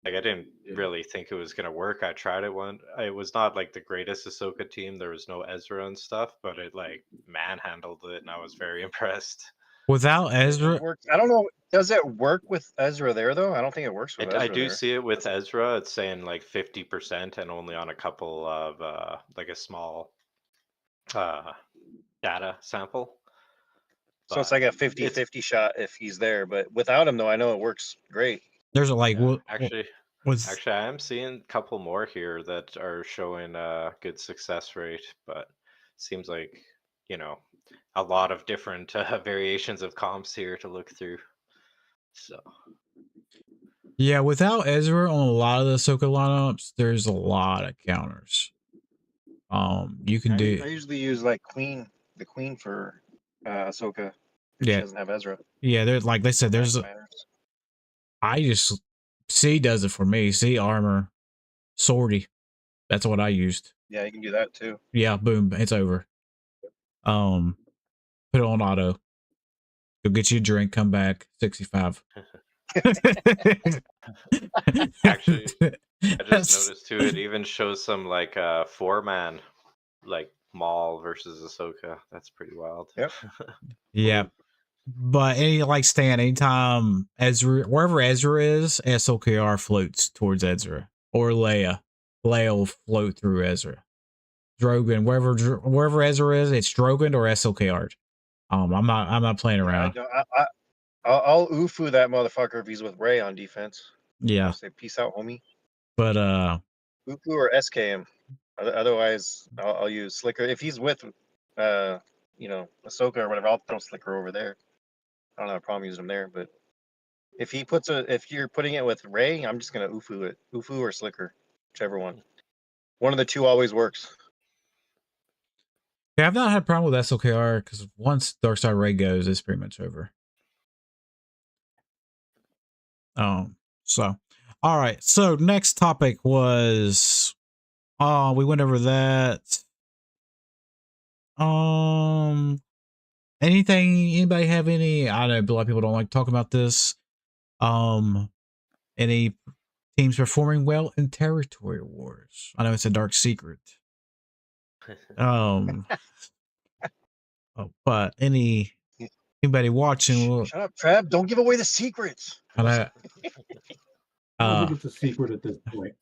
Like I didn't really think it was gonna work. I tried it one. It was not like the greatest Ahsoka team. There was no Ezra and stuff, but it like manhandled it, and I was very impressed. Without Ezra, It works. I don't know. Does it work with Ezra there though? I don't think it works with I Ezra do there. see it with Ezra. It's saying like 50% and only on a couple of like a small data sample. So it's But like a it's 50-50 shot if he's there. But without him though, I know it works great. there's like yeah, with actually I am seeing a couple more here that are showing a good success rate, but seems like, you know, a lot of different variations of comps here to look through. So yeah, without Ezra on a lot of the Ahsoka lineups, there's a lot of counters. You can I do usually use like the Queen for Ahsoka if she yeah, doesn't have Ezra. yeah. There's like they said, For there's matters. I just C does it for me. C armor, sortie. That's what I used. Yeah, you can do that too. Yeah, boom, it's over. Put it on auto. Go get you a drink. Come back. 65. actually I just That's- noticed too, it even shows some like 4-man like Maul versus Ahsoka. That's pretty wild. Yep. yeah. But any like Stan, anytime Ezra, wherever Ezra is, SOKR floats towards Ezra or Leia. Leia will float through Ezra. Drogon, wherever Ezra is, it's Drogon or SOKR. I'm not playing around. I'll Ufu that motherfucker if he's with Ray on defense. Yeah, I'll say peace out, homie. but Ufu or SKM. Otherwise, I'll use Slicker if he's with Ahsoka or whatever. I'll throw Slicker over there. I don't have a problem using him there, but if you're putting it with Ray, I'm just gonna Ufu it. Ufu or Slicker, whichever one. One of the two always works. yeah, I've not had a problem with SOKR because once Darkside Ray goes, it's pretty much over. So all right. So next topic was we went over that. Anybody have any, I know a lot of people don't like talking about this. Any teams performing well in territory wars? I know it's a dark secret. But anybody watching? Shut up, Trev. Don't give away the secrets. I know, I don't think it's a secret at this point.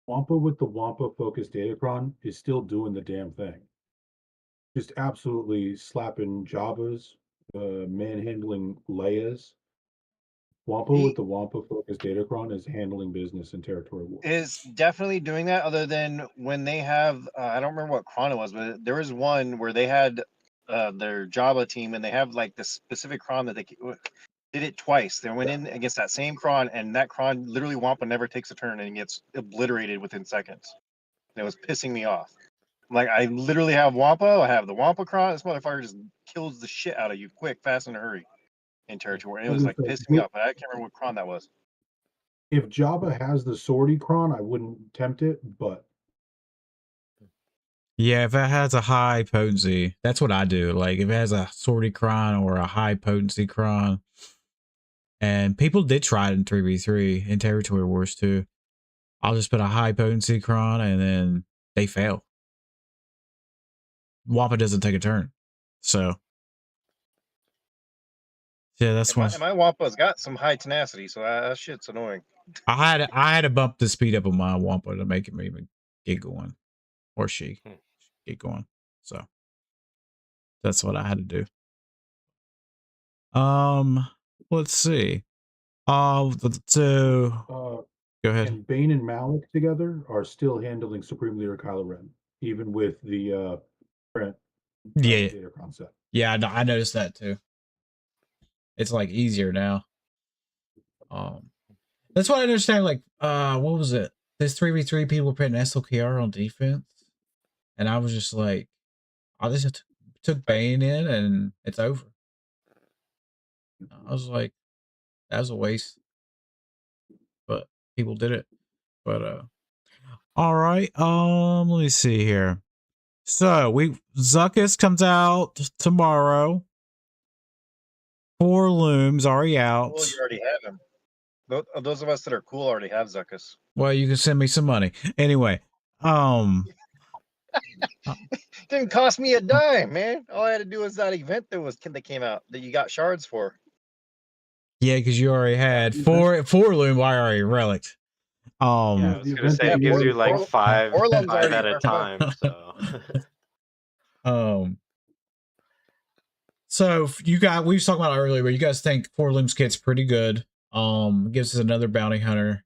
Wampa with the Wampa focused datacron is still doing the damn thing. Just absolutely slapping Jabba's, manhandling Leia's. Wampa with the Wampa focused datacron is handling business in territory war. Is definitely doing that. Other than when they have, I don't remember what cron it was, but there was one where they had their Jabba team, and they have like the specific cron that they did it twice. They went in against that same cron, and that cron literally Wampa never takes a turn and gets obliterated within seconds. And it was pissing me off. Like, I literally have Wampa. I have the Wampa cron. This motherfucker just kills the shit out of you quick, fast, in a hurry in territory. And it was like pissing me off. But I can't remember what cron that was. If Jabba has the sortie cron, I wouldn't tempt it, but yeah, if it has a high potency, that's what I do. Like if it has a sortie cron or a high potency cron, and people did try it in 3v3 in territory wars too. I'll just put a high potency cron and then they fail. Wampa doesn't take a turn. So yeah, that's one. My Wampa's got some high tenacity, so that shit's annoying. I had to bump the speed up of my Wampa to make it even get going. Or she get going. So that's what I had to do. Let's see. So go ahead. And Bane and Malik together are still handling Supreme Leader Kylo Ren, even with the datacron set. Yeah, I noticed that too. It's like easier now. That's what I understand. Like, what was it? There's 3v3 people putting SLKR on defense, and I was just like, I just took Bane in, and it's over. I was like, that was a waste, but people did it. But all right. Let me see here. So Zuckus comes out tomorrow. 4 looms already out. Well, you already have him. Those of us that are cool already have Zuckus. Well, you can send me some money anyway. Because didn't cost me a dime, man. All I had to do was that event that came out that you got shards for. Yeah, because you already had four loom already relics. Yeah, I was The gonna event say that it you gives were- you like five Orlum's already at a are fun. time. So So you got we was talking about it earlier, but you guys think Four Looms kit's pretty good. Gives us another bounty hunter.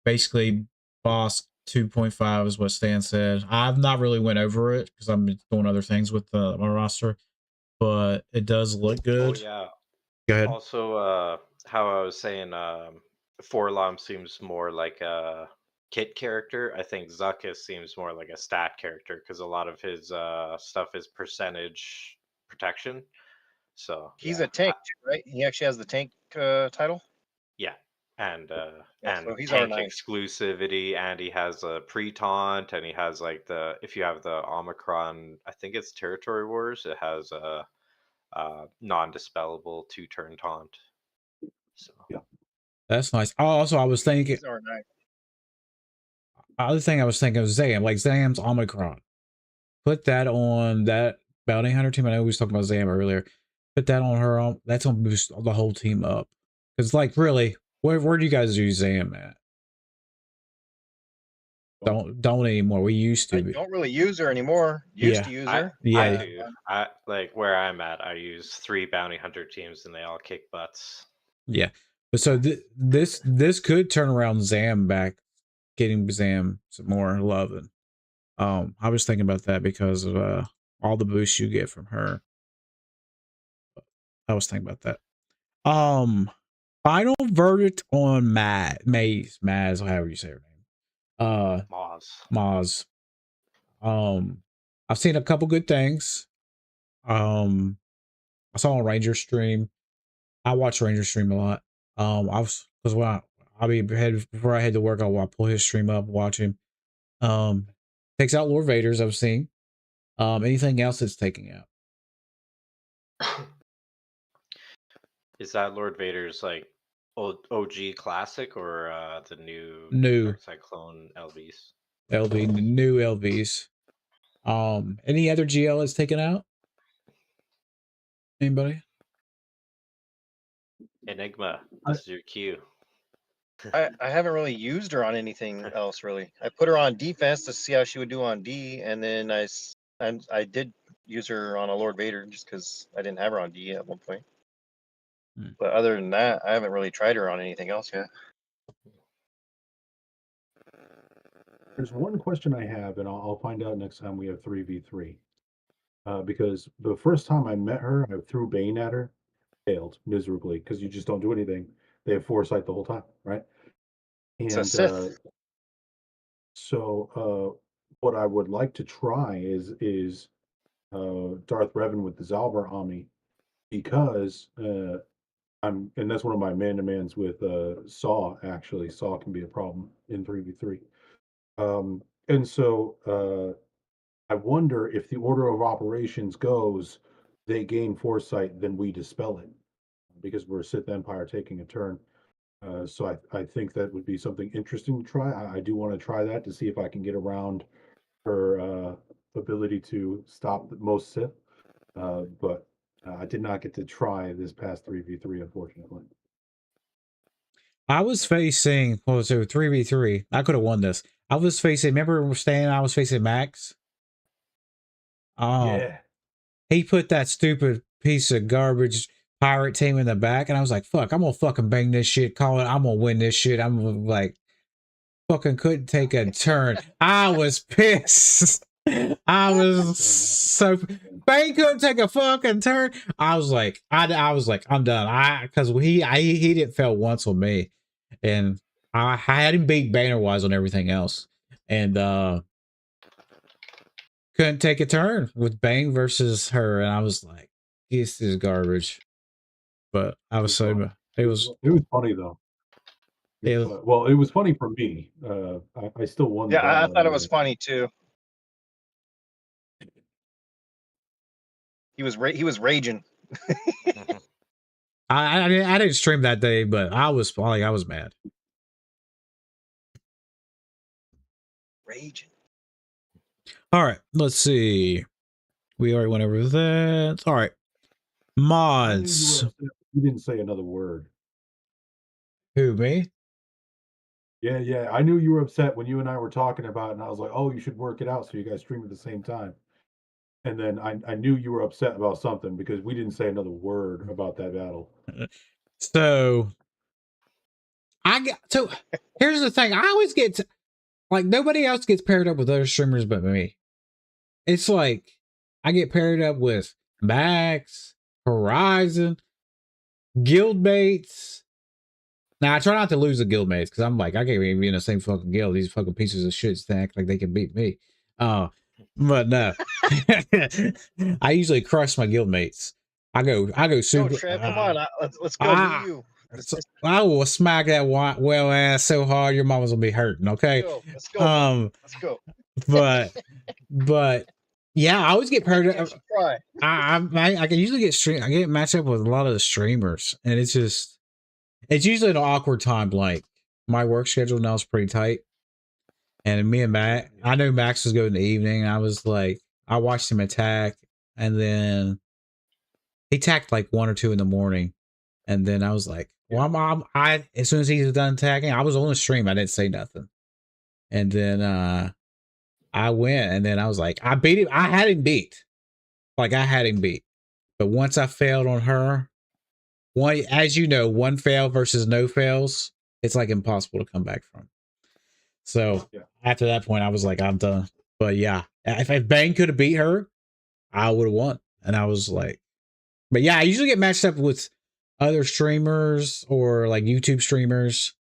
Basically, boss 2.5 is what Stan said. I've not really went over it because I'm doing other things with my roster, but it does look oh good. yeah. Go ahead. Also, how I was saying, Forlom seems more like a kit character. I think Zuckus seems more like a stat character because a lot of his stuff is percentage protection. So He's yeah, a tank too, right? He actually has the tank title. yeah, and Yeah, so he's tank R9. exclusivity, and he has a pre-taunt, and he has like the if you have the Omicron, I think it's Territory Wars. It has a non-dispellable 2-turn taunt. So. Yeah. That's nice. Also, I was thinking, He's R9. other thing I was thinking of Zam, like Zam's Omicron. Put that on that bounty hunter team. I know we was talking about Zam earlier. Put that on her. That's gonna boost the whole team up. Because, like, really, where do you guys use Zam at? Don't anymore. We used I to. don't really use her anymore. Used to use her. I Yeah. do. I like where I'm at. I use 3 bounty hunter teams, and they all kick butts. Yeah. But so this could turn around Zam back, getting Zam some more love. And I was thinking about that because of all the boosts you get from her. I was thinking about that. Final verdict on Maz, however you say her name. Maz. I've seen a couple good things. I saw a Ranger stream. I watch Ranger stream a lot. I was because when I'll be before I head to work, I'll pull his stream up, watch him. Takes out Lord Vader's I've seen. Anything else it's taking out? Is that Lord Vader's like OG classic or the new Dark Cyclone LVs? New LVs. Any other GL it's taken out? Anybody? Enigma, this is your cue. I haven't really used her on anything else really. I put her on defense to see how she would do on D, and then I did use her on a Lord Vader just because I didn't have her on D at one point. But other than that, I haven't really tried her on anything else yet. There's one question I have, and I'll find out next time we have 3v3. Because the first time I met her, I threw Bane at her, failed miserably because you just don't do anything. They have foresight the whole time, right? It's a And Sith. so what I would like to try is Darth Revan with the Zalbar Omni, because and that's one of my man-to-mans with Saw. Actually, Saw can be a problem in 3v3. And so I wonder if the order of operations goes, they gain foresight, then we dispel it because we're Sith Empire taking a turn. So I think that would be something interesting to try. I do want to try that to see if I can get around her ability to stop most Sith. But I did not get to try this past 3v3, unfortunately. I was facing, well, so 3v3. I could have won this. I was facing, remember Stan, I was facing Max? Yeah. He put that stupid piece of garbage pirate team in the back, and I was like, fuck, I'm gonna fucking bang this shit, call it, I'm gonna win this shit. I'm like, fucking couldn't take a turn. I was pissed. I was so Bang couldn't take a fucking turn. I was like, I'm done. Because he didn't fail once with me, and I had him beat banner wise on everything else, and couldn't take a turn with Bang versus her, and I was like, this is garbage. But I was so it was funny though. it was, Well, it was funny for me. I still won the Yeah, I battle thought it was anyway. funny too. He was raging. I didn't stream that day, but I was mad. Raging. All right, let's see. We already went over that. All right. I knew you Mods. were upset. You didn't say another word. Who, me? Yeah. I knew you were upset when you and I were talking about it, and I was like, oh, you should work it out so you guys stream at the same time. And then I knew you were upset about something because we didn't say another word about that battle. So here's the thing. I always get like nobody else gets paired up with other streamers but me. It's like I get paired up with Max, Horizon, guildmates. Now I try not to lose the guildmates because I'm like I can't even be in the same fucking guild. These fucking pieces of shit act like they can beat me. But no, I usually crush my guildmates. I go Go, super. Trev. Come on. Let's go. Do you? I will smack that well ass so hard your mama's gonna be hurting. Okay. Let's go. Bud. Let's go. But yeah, I always get paired up. Can't you cry? I can usually I get matched up with a lot of the streamers, and it's usually an awkward time. Like my work schedule now is pretty tight, and me and Max, I know Max was going in the evening. I was like, I watched him attack, and then he attacked like 1 or 2 in the morning, and then I was like, well, I as soon as he was done attacking, I was on the stream. I didn't say nothing, and then I went, and then I was like, I beat him. I had him beat. Like I had him beat. But once I failed on her, as you know, one fail versus no fails, it's like impossible to come back from. So after that point, I was like, I'm done. But yeah, if Bang could have beat her, I would have won. And I was like, but yeah, I usually get matched up with other streamers or like YouTube streamers.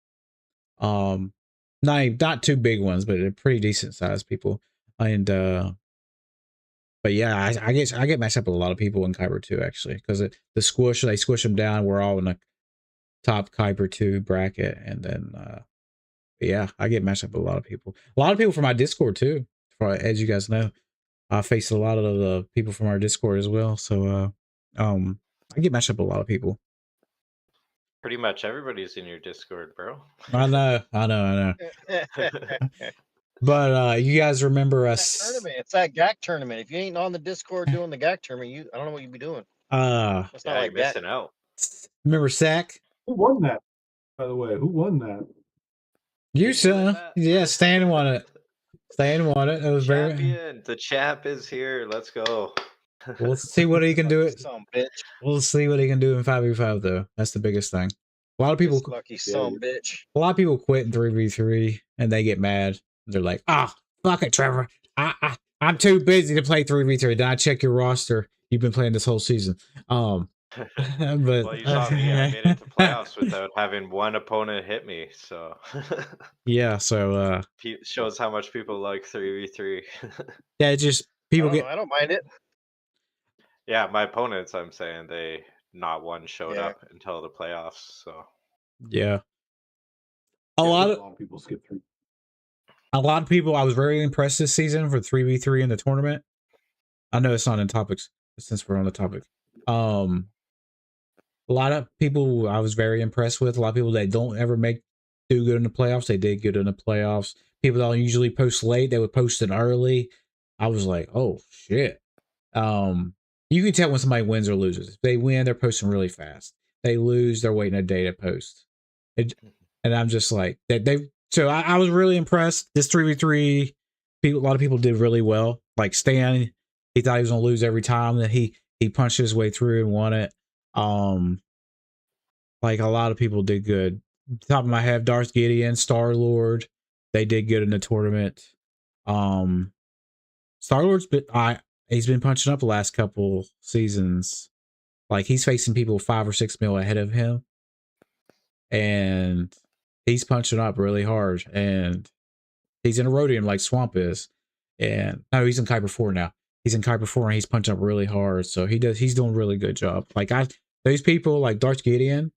Not too big ones, but they're pretty decent sized people. And but yeah, I get matched up with a lot of people in Kyber 2 actually, because they squish them down. We're all in the top Kyber 2 bracket, and then yeah, I get matched up with a lot of people. A lot of people from my Discord too. As you guys know, I faced a lot of the people from our Discord as well. So I get matched up with a lot of people. Pretty much everybody's in your Discord, bro. I know. But you guys remember us? Tournament. It's that GAC tournament. If you ain't on the Discord doing the GAC tournament, I don't know what you'd be doing. It's not like missing out. Remember Sack? Who won that? By the way, who won that? You son. Yeah, Stan won it. Stan won it. It was champion. The champ is here. Let's go. We'll see what he can do. Bitch. We'll see what he can do in 5v5 though. That's the biggest thing. A lot of people lucky son bitch. A lot of people quit in 3v3 and they get mad. They're like, fuck it, Trevor. I'm too busy to play 3v3. Then I check your roster. You've been playing this whole season. But well, you saw me. I made it to playoffs without having one opponent hit me. So yeah, so shows how much people like 3v3. Yeah, it just people I don't mind it. Yeah, my opponents, I'm saying not one showed up until the playoffs. So yeah, a lot of people skip through. A lot of people. I was very impressed this season for 3v3 in the tournament. I know it's not in topics since we're on the topic. A lot of people I was very impressed with. A lot of people that don't ever do good in the playoffs, they did good in the playoffs. People that don't usually post late, they would post it early. I was like, oh shit. You can tell when somebody wins or loses. If they win, they're posting really fast. They lose, they're waiting a day to post. And I'm just like that. So I was really impressed. This 3v3, a lot of people did really well. Like Stan, he thought he was gonna lose every time. That he punched his way through and won it. Like a lot of people did good. Top of my head, Darth Gideon, Star Lord, they did good in the tournament. Star Lord's he's been punching up the last couple seasons. Like he's facing people 5 or 6 mil ahead of him, and he's punching up really hard. And he's in a Rhodium like Swamp is, and no, he's in Kyber 4 now. He's in Kyber 4 and he's punching up really hard. So he's doing a really good job. Like those people like Darth Gideon,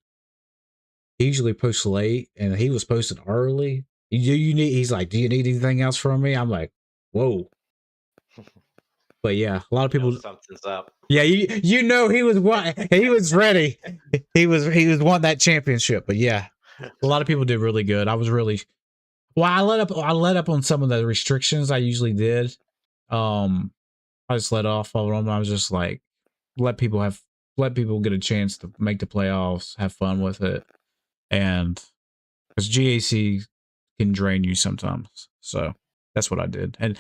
he usually posts late, and he was posting early. He's like, do you need anything else from me? I'm like, whoa. But yeah, a lot of people. Something's up. Yeah, you know he was ready. he was won that championship. But yeah, a lot of people did really good. I was really I let up on some of the restrictions I usually did. I just let off all of them. I was just like, let people get a chance to make the playoffs, have fun with it, and because GAC can drain you sometimes. So that's what I did. And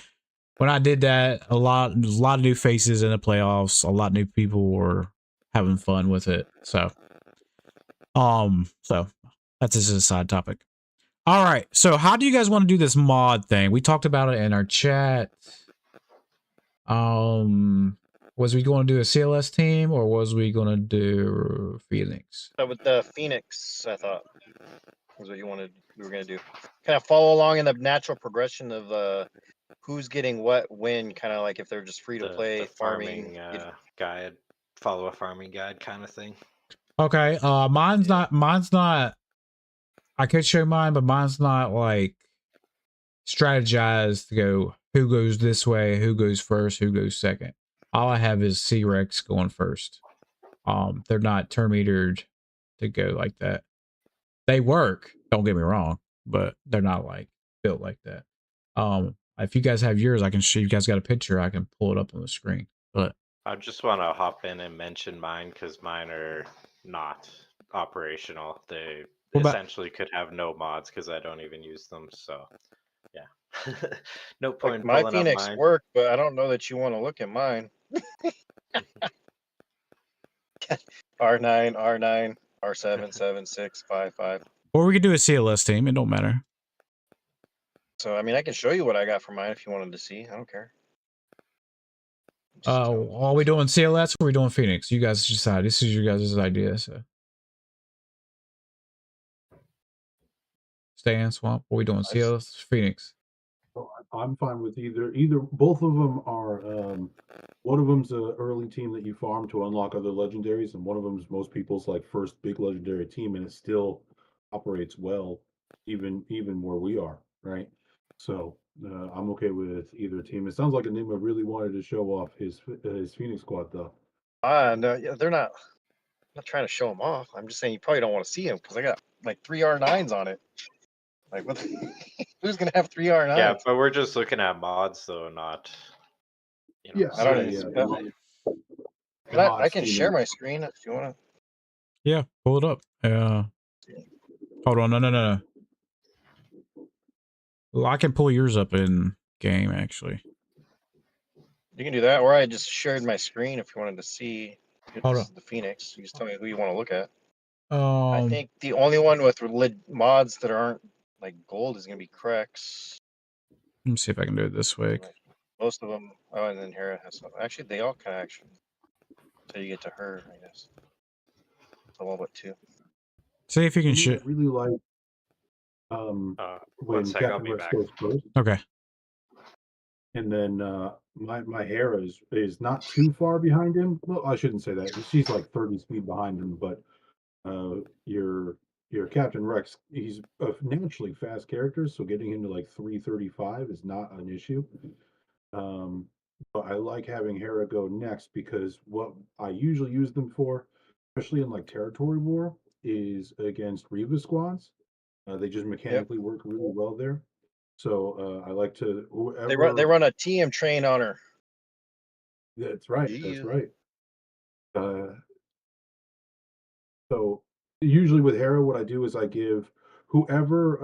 when I did that, a lot of new faces in the playoffs, a lot of new people were having fun with it. So that's just a side topic. All right. So how do you guys want to do this mod thing? We talked about it in our chat. Was we going to do a CLS team or was we going to do Phoenix? So with the Phoenix, I thought was what we were gonna do. Kind of follow along in the natural progression of who's getting what when, kind of like if they're just free to play The farming. guide, follow a farming guide kind of thing. Okay. Mine's not. I could show mine, but mine's not like strategized to go who goes this way, who goes first, who goes second. All I have is C-Rex going first. They're not term metered to go like that. They work, don't get me wrong, but they're not like built like that. If you guys have yours, I can show you guys got a picture, I can pull it up on the screen. But I just want to hop in and mention mine because mine are not operational. They essentially could have no mods because I don't even use them. So yeah, no point Like my pulling Phoenix up mine. work, but I don't know that you want to look at mine. R9, R9, R7, 7, 6, 5, 5. or we could do a CLS team, it don't matter. So I mean, I can show you what I got for mine if you wanted to see. I don't care. Are we doing CLS or are we doing Phoenix? You guys decide. This is your guys' idea. So Stan, Swamp, what are we doing? CLS, Phoenix? I'm fine with either. Both of them are. One of them's a early team that you farm to unlock other legendaries, and one of them's most people's like first big legendary team, and it still operates well, even where we are, right? So I'm okay with either team. It sounds like Enigma really wanted to show off his Phoenix squad, though. No, yeah, they're not. I'm not trying to show them off. I'm just saying you probably don't want to see them because I got like 3 R9s on it. Like, what? Who's gonna have 3 R9s? Yeah, but we're just looking at mods, though, not. Yeah, I don't. I can share my screen if you want to. Yeah, pull it up. Hold on, no. Well, I can pull yours up in game actually. You can do that, or I just shared my screen if you wanted to see. Hold This on. is the Phoenix. You just tell me who you want to look at. I I think the only one with mods that aren't like gold is gonna be Crex. Let me see if I can do it this way. Most of them. Oh, and then Hera has some. Actually, they all kind of actually. Until you get to her, I guess. It's a little bit too. See if you can I really like when sec, I'll Captain be Rex back. goes first. Okay. And then my Hera is not too far behind him. Well, I shouldn't say that. She's like 30 speed behind him, but your Captain Rex, he's a naturally fast character, so getting him to like 335 is not an issue. But I like having Hera go next because what I usually use them for, especially in like territory war, is against Reva squads. They just mechanically work really well there. So I like to whoever They run a TM train on her. That's right. That's right. So usually with Hera, what I do is I give whoever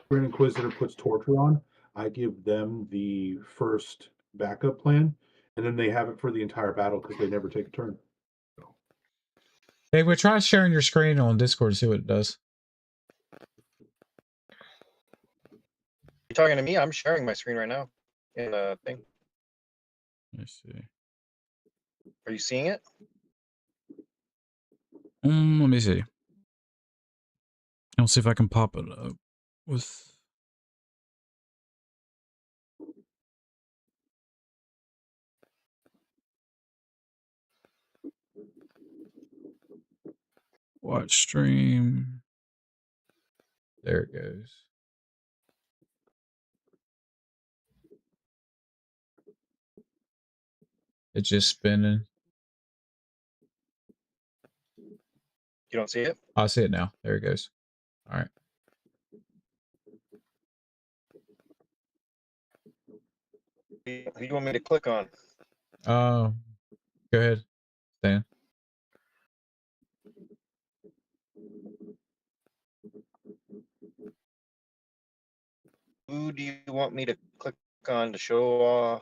Grand Inquisitor puts torture on, I give them the first backup plan, and then they have it for the entire battle because they never take a turn. Hey, we're trying sharing your screen on Discord to see what it does. You talking to me? I'm sharing my screen right now. In a thing. Let's see. Are you seeing it? Let me see. I'll see if I can pop it up with. Watch stream. There it goes. It's just spinning. You don't see it? I see it now. There it goes. All right. Who do you want me to click on? Go ahead, Stan. Who do you want me to click on to show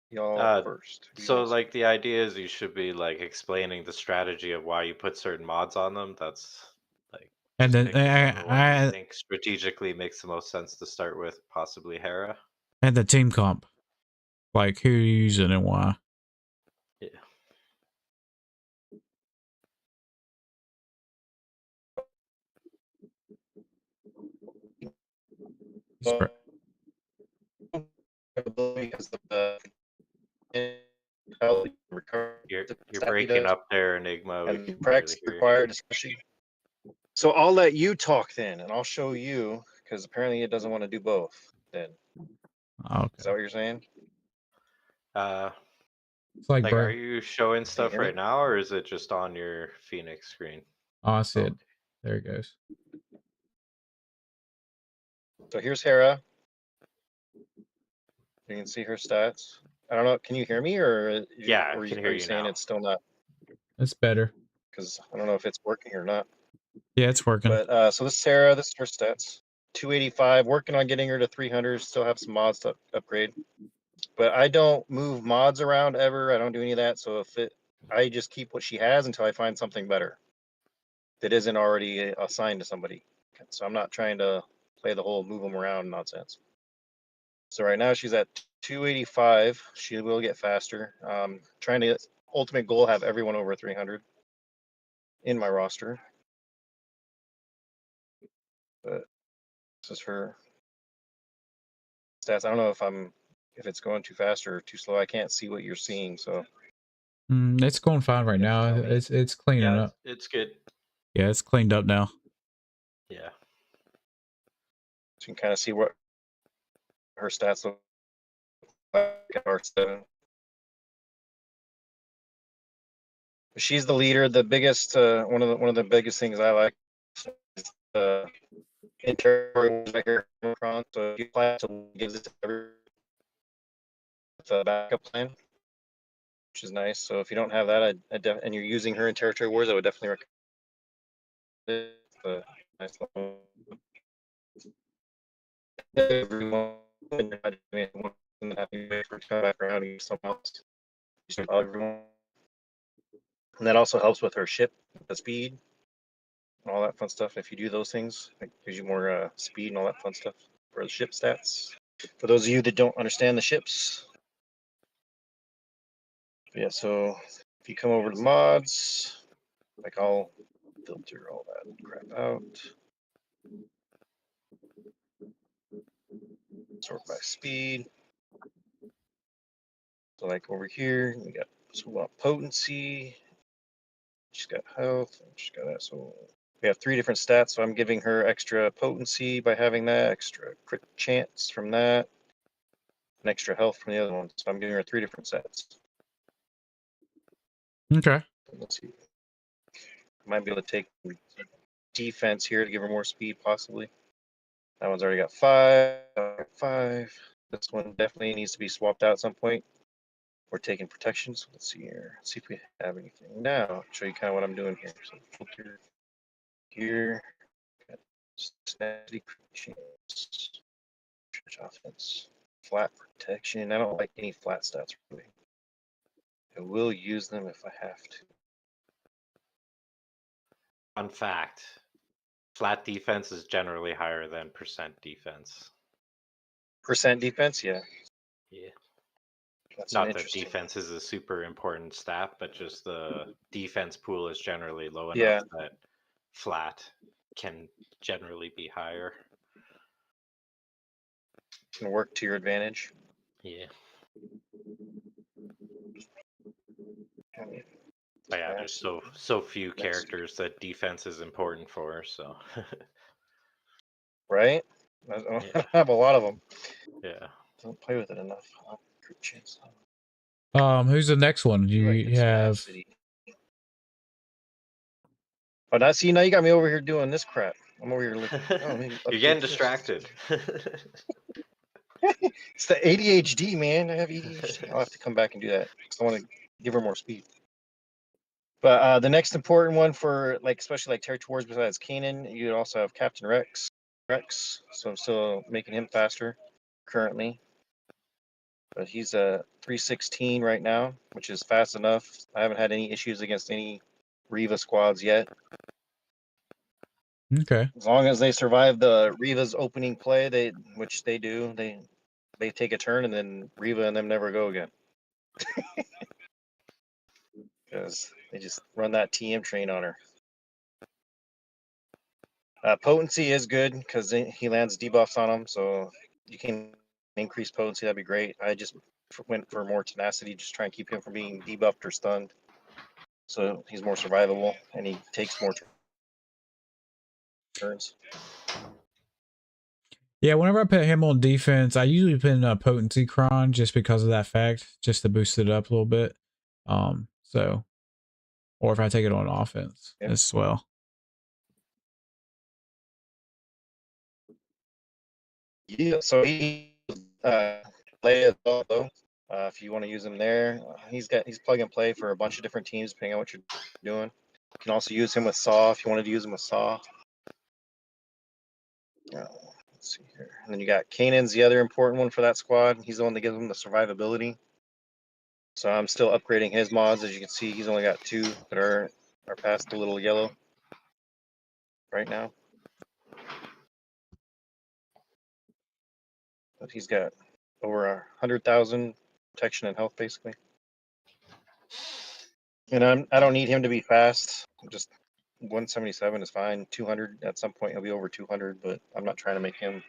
y'all first? Who do you So wanna see? like the idea is you should be like explaining the strategy of why you put certain mods on them. That's like And just then pick whichever one you think strategically makes the most sense to start with, possibly Hera. and the team comp, like who you're using and why. Yeah. Spread. Because the You're breaking up there, Enigma. We and can practice barely hear you. required, especially. So I'll let you talk then, and I'll show you because apparently it doesn't want to do both. Then Okay. is that what you're saying? It's like, Like, are you showing stuff hear me? right now, or is it just on your Phoenix screen? Oh, I see it. Okay. There it goes. So here's Hera. You can see her stats. I don't know. Can you hear me, or Yeah, I or can are hear you you saying now. it's still not? It's better. Because I don't know if it's working or not. Yeah, it's working. But so this is Sarah. This is her stats. 285. Working on getting her to 300. Still have some mods to upgrade. But I don't move mods around ever. I don't do any of that. So I just keep what she has until I find something better that isn't already assigned to somebody. So I'm not trying to play the whole move them around nonsense. So right now she's at 285. She will get faster. Trying to ultimate goal have everyone over 300 in my roster. But this is her stats. I don't know if it's going too fast or too slow. I can't see what you're seeing. So It's going fine right now. It's cleaning up. It's good. Yeah, it's cleaned up now. Yeah. you can kind of see what her stats look like at R7. She's the leader. The biggest one of the biggest things I like is the interior right here. So you apply it to gives it to the backup plan, which is nice. So if you don't have that, and you're using her in territory wars, I would definitely recommend it. Nice little everyone and come back around and something else. And that also helps with her ship, the speed, and all that fun stuff. If you do those things, it gives you more speed and all that fun stuff for the ship stats. For those of you that don't understand the ships, yeah. So if you come over to mods, like I'll filter all that crap out. Sort by speed. So like over here, we got potency. She's got health. She's got that. So we have 3 different stats. So I'm giving her extra potency by having that, extra crit chance from that, and extra health from the other one. So I'm giving her 3 different sets. Okay. Let's see. Might be able to take defense here to give her more speed, possibly. That one's already got 5. This one definitely needs to be swapped out at some point. We're taking protection. So let's see here. Let's see if we have anything. Now, I'll show you kind of what I'm doing here. So filter here. Offense. Flat protection. I don't like any flat stats really. I will use them if I have to. Fun fact: flat defense is generally higher than percent defense. Percent defense, yeah. Yeah. That's Not that defense is a super important stat, but just the defense pool is generally low enough that flat can generally be higher. Can work to your advantage. Yeah. But yeah, there's so few characters that defense is important for, so. Right? I don't have a lot of them. Yeah. Don't play with it enough. Who's the next one? You have. Oh, now see, now you got me over here doing this crap. I'm over here looking. Oh, maybe You're getting distracted. It's the ADHD, man. I have ADHD. I'll have to come back and do that because I want to give her more speed. But the next important one for like, especially like territories besides Canaan, you also have Captain Rex. So I'm still making him faster currently. But he's a 316 right now, which is fast enough. I haven't had any issues against any Riva squads yet. Okay. As long as they survive the Riva's opening play, which they do, they take a turn and then Riva and them never go again. Because they just run that TM train on her. Potency is good because he lands debuffs on him, so you can increase potency. That'd be great. I just went for more tenacity, just try and keep him from being debuffed or stunned, so he's more survivable and he takes more turns. Yeah, whenever I put him on defense, I usually put in a potency cron just because of that fact, just to boost it up a little bit. So, or if I take it on offense as well. Yeah, so he play as well though. If you want to use him there, he's plug and play for a bunch of different teams depending on what you're doing. You can also use him with Saw if you wanted to use him with Saw. Let's see here. And then you got Kanan's the other important one for that squad. He's the one that gives them the survivability. So I'm still upgrading his mods. As you can see, he's only got 2 that are past the little yellow right now. But he's got over 100,000 protection and health basically. And I don't need him to be fast. Just 177 is fine. 200 at some point he'll be over 200, but I'm not trying to make him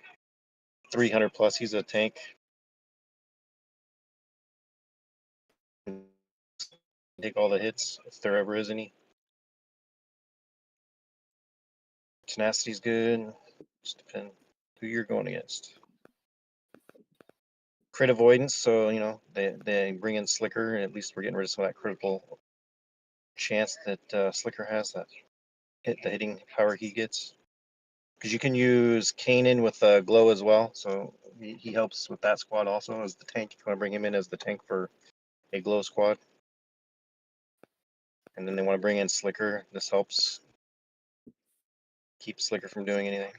300 plus. He's a tank. Take all the hits if there ever is any. Tenacity's good. Just depend who you're going against. Crit avoidance, so you know they bring in Slicker, and at least we're getting rid of some of that critical chance that Slicker has, that the hitting power he gets. Because you can use Kanan with Glow as well, so he helps with that squad also as the tank. If you want to bring him in as the tank for a Glow squad. And then they want to bring in Slicker. This helps keep Slicker from doing anything.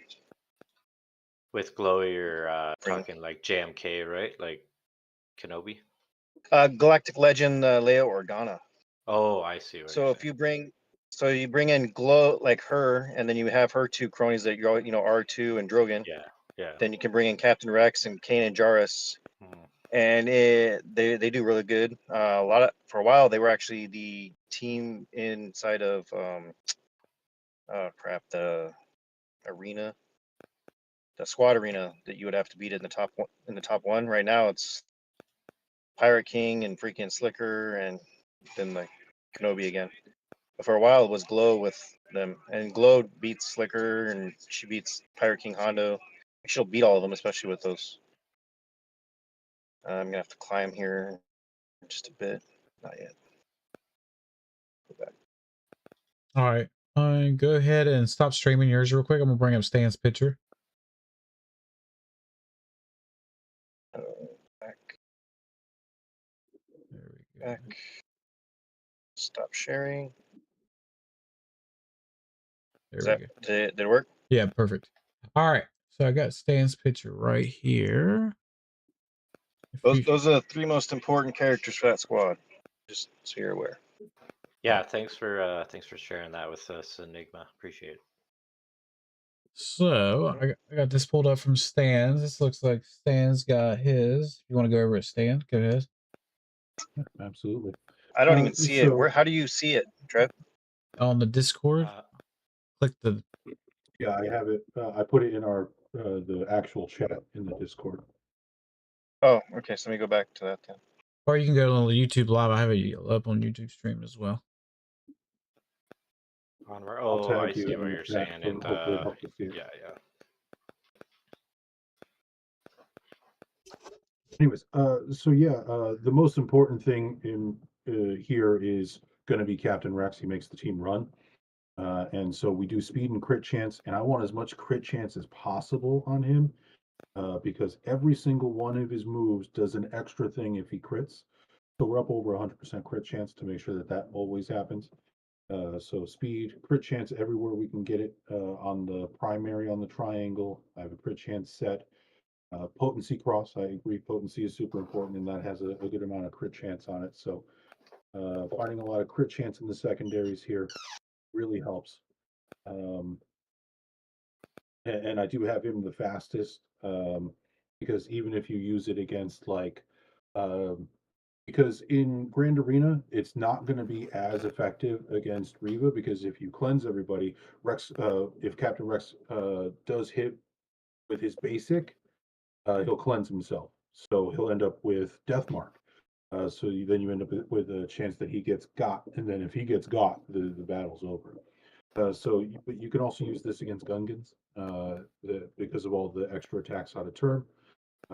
With Glow, you're talking like JMK, right? Like Kenobi? Galactic Legend Leia Organa. Oh, I see what So you're if you bring in Glow like her, and then you have her 2 cronies that you're, you know, R2 and Drogon. Yeah. Then you can bring in Captain Rex and Kanan Jarrus. And they do really good. For a while they were actually the team inside of the arena, the squad arena that you would have to beat in the top one. Right now it's Pirate King and freaking Slicker and then like Kenobi again. But for a while it was Glow with them, and Glow beats Slicker and she beats Pirate King Hondo. She'll beat all of them, especially with those. I'm gonna have to climb here just a bit. Not yet. Go back. All right. Go ahead and stop streaming yours real quick. I'm gonna bring up Stan's picture. Back. There we go. Back. Stop sharing. There we go. Did it work? Yeah, perfect. All right. So I got Stan's picture right here. Those are the 3 most important characters for that squad. Just so you're aware. Yeah, thanks for sharing that with us, Enigma. Appreciate it. So I got this pulled up from Stan's. This looks like Stan's got his. You want to go over it, Stan? Go ahead. Absolutely. I don't even see it. How do you see it, Trev? On the Discord. Click the. Yeah, I have it. I put it in our the actual chat in the Discord. Oh, okay. So let me go back to that then. Or you can go on the YouTube live. I have it up on YouTube stream as well. Oh, I see what you're saying. So hopefully help to see it. Yeah. Anyways, so yeah, the most important thing in here is going to be Captain Rex. He makes the team run. And so we do speed and crit chance, and I want as much crit chance as possible on him because every single one of his moves does an extra thing if he crits. So we're up over 100% crit chance to make sure that that always happens. So speed, crit chance everywhere we can get it. On the primary, on the triangle, I have a crit chance set. Potency cross, I agree, potency is super important, and that has a good amount of crit chance on it. So finding a lot of crit chance in the secondaries here really helps. Um, and I do have him the fastest, because even if you use it against like, um, because in Grand Arena, it's not going to be as effective against Riva, because if you cleanse everybody, Rex, if Captain Rex does hit with his basic, he'll cleanse himself. So he'll end up with Death Mark. Then you end up with a chance that he gets got, and then if he gets got, the battle's over. But you can also use this against Gungans, because of all the extra attacks out of turn.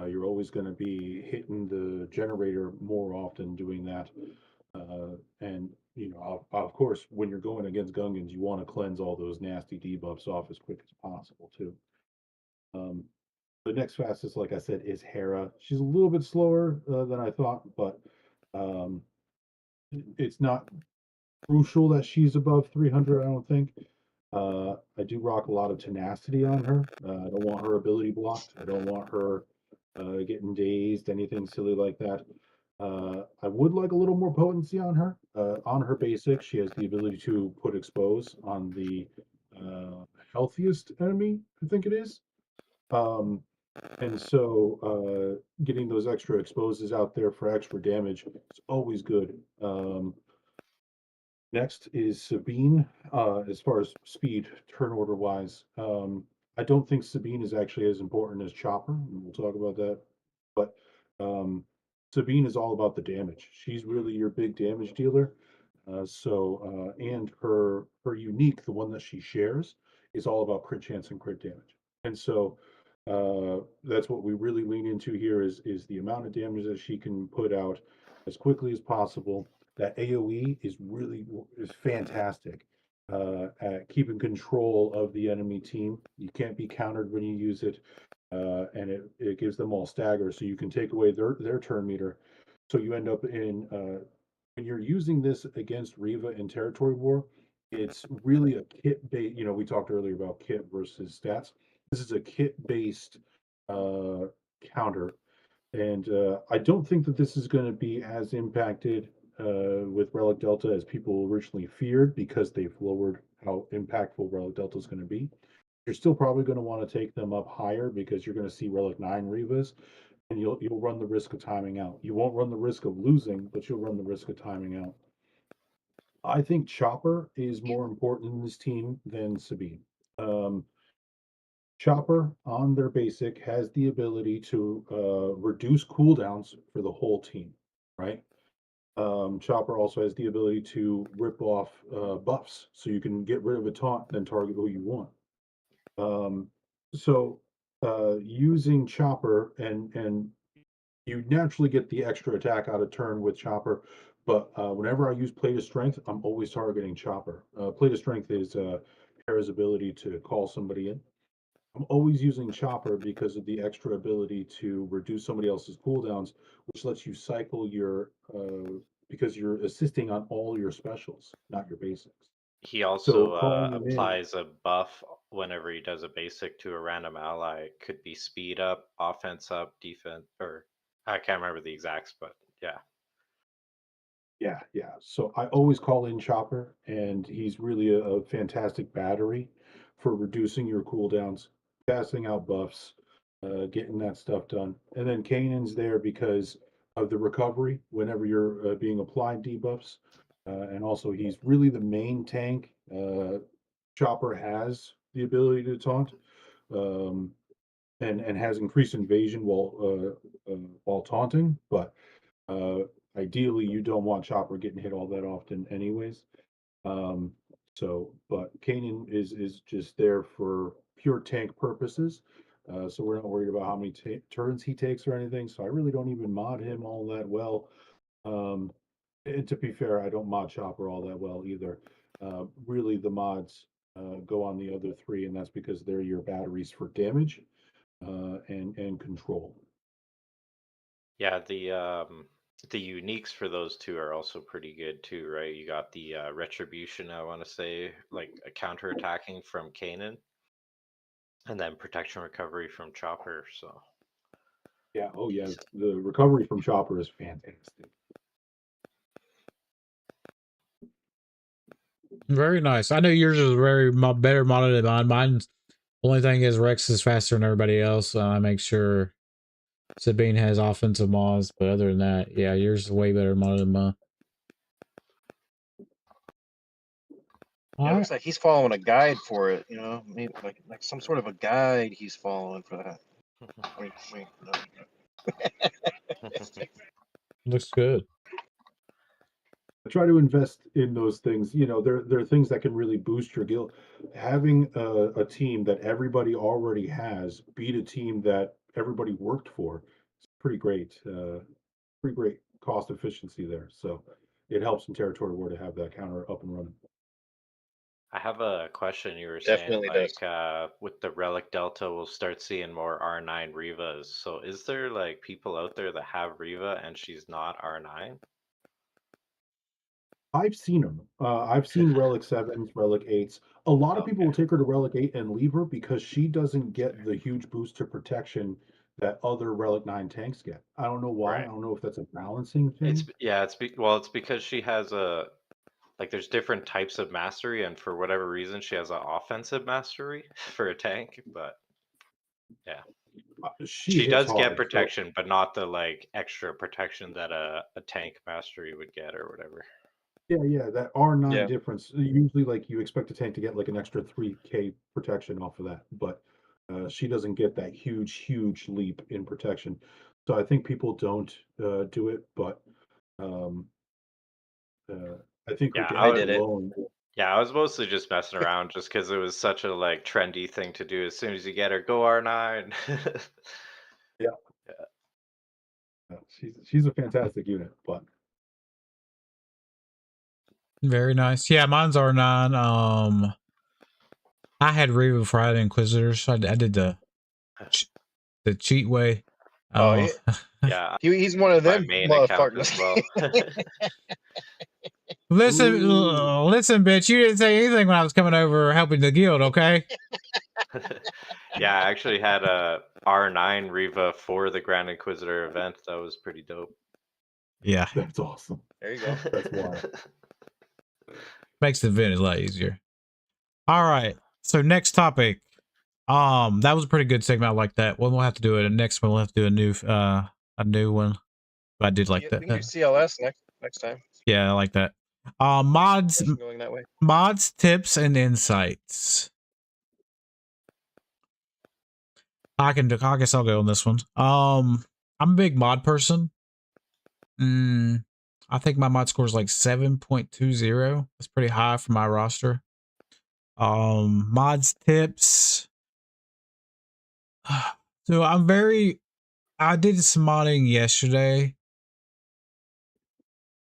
You're always going to be hitting the generator more often doing that. And of course, when you're going against Gungans, you want to cleanse all those nasty debuffs off as quick as possible too. Um, the next fastest, like I said, is Hera. She's a little bit slower than I thought, but um, it's not crucial that she's above 300, I don't think. I do rock a lot of tenacity on her. I don't want her ability blocked. I don't want her getting dazed, anything silly like that. I would like a little more potency on her. On her basic, she has the ability to put expose on the healthiest enemy, I think it is. Um, and so getting those extra exposes out there for extra damage is always good. Next is Sabine. As far as speed, turn order wise, I don't think Sabine is actually as important as Chopper. And we'll talk about that. But Sabine is all about the damage. She's really your big damage dealer. And her unique, the one that she shares, is all about crit chance and crit damage. And so that's what we really lean into here is the amount of damage that she can put out as quickly as possible. That AoE is fantastic at keeping control of the enemy team. You can't be countered when you use it, and it gives them all stagger, so you can take away their turn meter. So you end up in when you're using this against Riva in Territory War, it's really a kit based. We talked earlier about kit versus stats. This is a kit based uh, counter, and I don't think that this is going to be as impacted with Relic Delta as people originally feared, because they've lowered how impactful Relic Delta is going to be. You're still probably going to want to take them up higher, because you're going to see Relic 9 Rivas, and you'll run the risk of timing out. You won't run the risk of losing, but you'll run the risk of timing out. I think Chopper is more important in this team than Sabine. Um, Chopper on their basic has the ability to reduce cooldowns for the whole team, right? Chopper also has the ability to rip off buffs, so you can get rid of a taunt, then target who you want. Um, using Chopper, and you naturally get the extra attack out of turn with Chopper, but whenever I use Plate of Strength, I'm always targeting Chopper. Plate of Strength is Hera's ability to call somebody in. I'm always using Chopper because of the extra ability to reduce somebody else's cooldowns, which lets you cycle because you're assisting on all your specials, not your basics. He So also calling him in, applies a buff whenever he does a basic to a random ally. It could be speed up, offense up, defense, or I can't remember the exacts, but yeah. yeah. So I always call in Chopper, and he's really a fantastic battery for reducing your cooldowns, passing out buffs, getting that stuff done. And then Kanan's there because of the recovery whenever you're being applied debuffs. And also, he's really the main tank. Chopper has the ability to taunt, um, and has increased invasion while taunting, but uh, ideally, you don't want Chopper getting hit all that often, anyways. But Kanan is just there for pure tank purposes. So we're not worried about how many turns he takes or anything. So I really don't even mod him all that well. Um, and to be fair, I don't mod Chopper all that well either. Really, the mods go on the other three, and that's because they're your batteries for damage. and control. Yeah, the uniques for those two are also pretty good too, right? You got the retribution, I want to say, like a counter-attacking from Kanan, and then protection recovery from Chopper. So Yeah. Oh yeah. decent. The recovery from Chopper is fantastic. Very nice. I know yours is very better modded than mine. Mine's only thing is Rex is faster than everybody else. I make sure Sabine has offensive mods, but other than that, yeah, yours is way better modded than mine. Yeah, All it right. looks like he's following a guide for it. You know, maybe like some sort of a guide he's following for that. Wait, no. Looks good. I try to invest in those things. You know, there are things that can really boost your guild. Having a team that everybody already has beat a team that everybody worked for. It's pretty great. Pretty great cost efficiency there. So it helps in territory war to have that counter up and running. I have a question. You were saying Definitely does. like with the Relic Delta, we'll start seeing more R9 Rivas. So is there like people out there that have Riva and she's not R9? I've seen them. I've seen Relic 7s, Relic 8s. A lot of people Okay, will take her to Relic 8 and leave her because she doesn't get the huge boost to protection that other Relic 9 tanks get. I don't know why. I right. don't know if that's a balancing It's thing. yeah, well, it's because she has a like there's different types of mastery, and for whatever reason, she has an offensive mastery for a tank. But yeah, She she hits does get hard. So protection, but not the like extra protection that a tank mastery would get or whatever. yeah, that R9 Yeah. difference. Usually, like you expect a tank to get like an extra 3K protection off of that, but she doesn't get that huge leap in protection. So I think people don't do it, but um, uh, I think her Yeah, I damage did it. alone. yeah, I was mostly just messing around just because it was such a like trendy thing to do. As soon as you get her, go R9. Yeah, Yeah. she's a fantastic unit, but Very nice. Yeah, mine's R9. I had Riva before I had Inquisitors. I did the cheat way. Oh, Oh, Yeah, he's one of my them main account motherfuckers. as well. listen, ooh, listen, bitch. You didn't say anything when I was coming over helping the guild, okay? Yeah, I actually had a R9 Riva for the Grand Inquisitor event. That was pretty dope. Yeah, that's awesome. There you go. That's wild. makes the event a lot easier. All right. So next topic. That was a pretty good segment. I like that. We'll have to do it. And next one we'll have to do a new one. But I did like Yeah, that. we can do CLS next time. Yeah, I like that. Mods, Discussion going that way. mods, tips, and insights. I guess I'll go on this one. I'm a big mod person. I think my mod score is like 7.20. That's pretty high for my roster. Mods, tips. So I did some modding yesterday.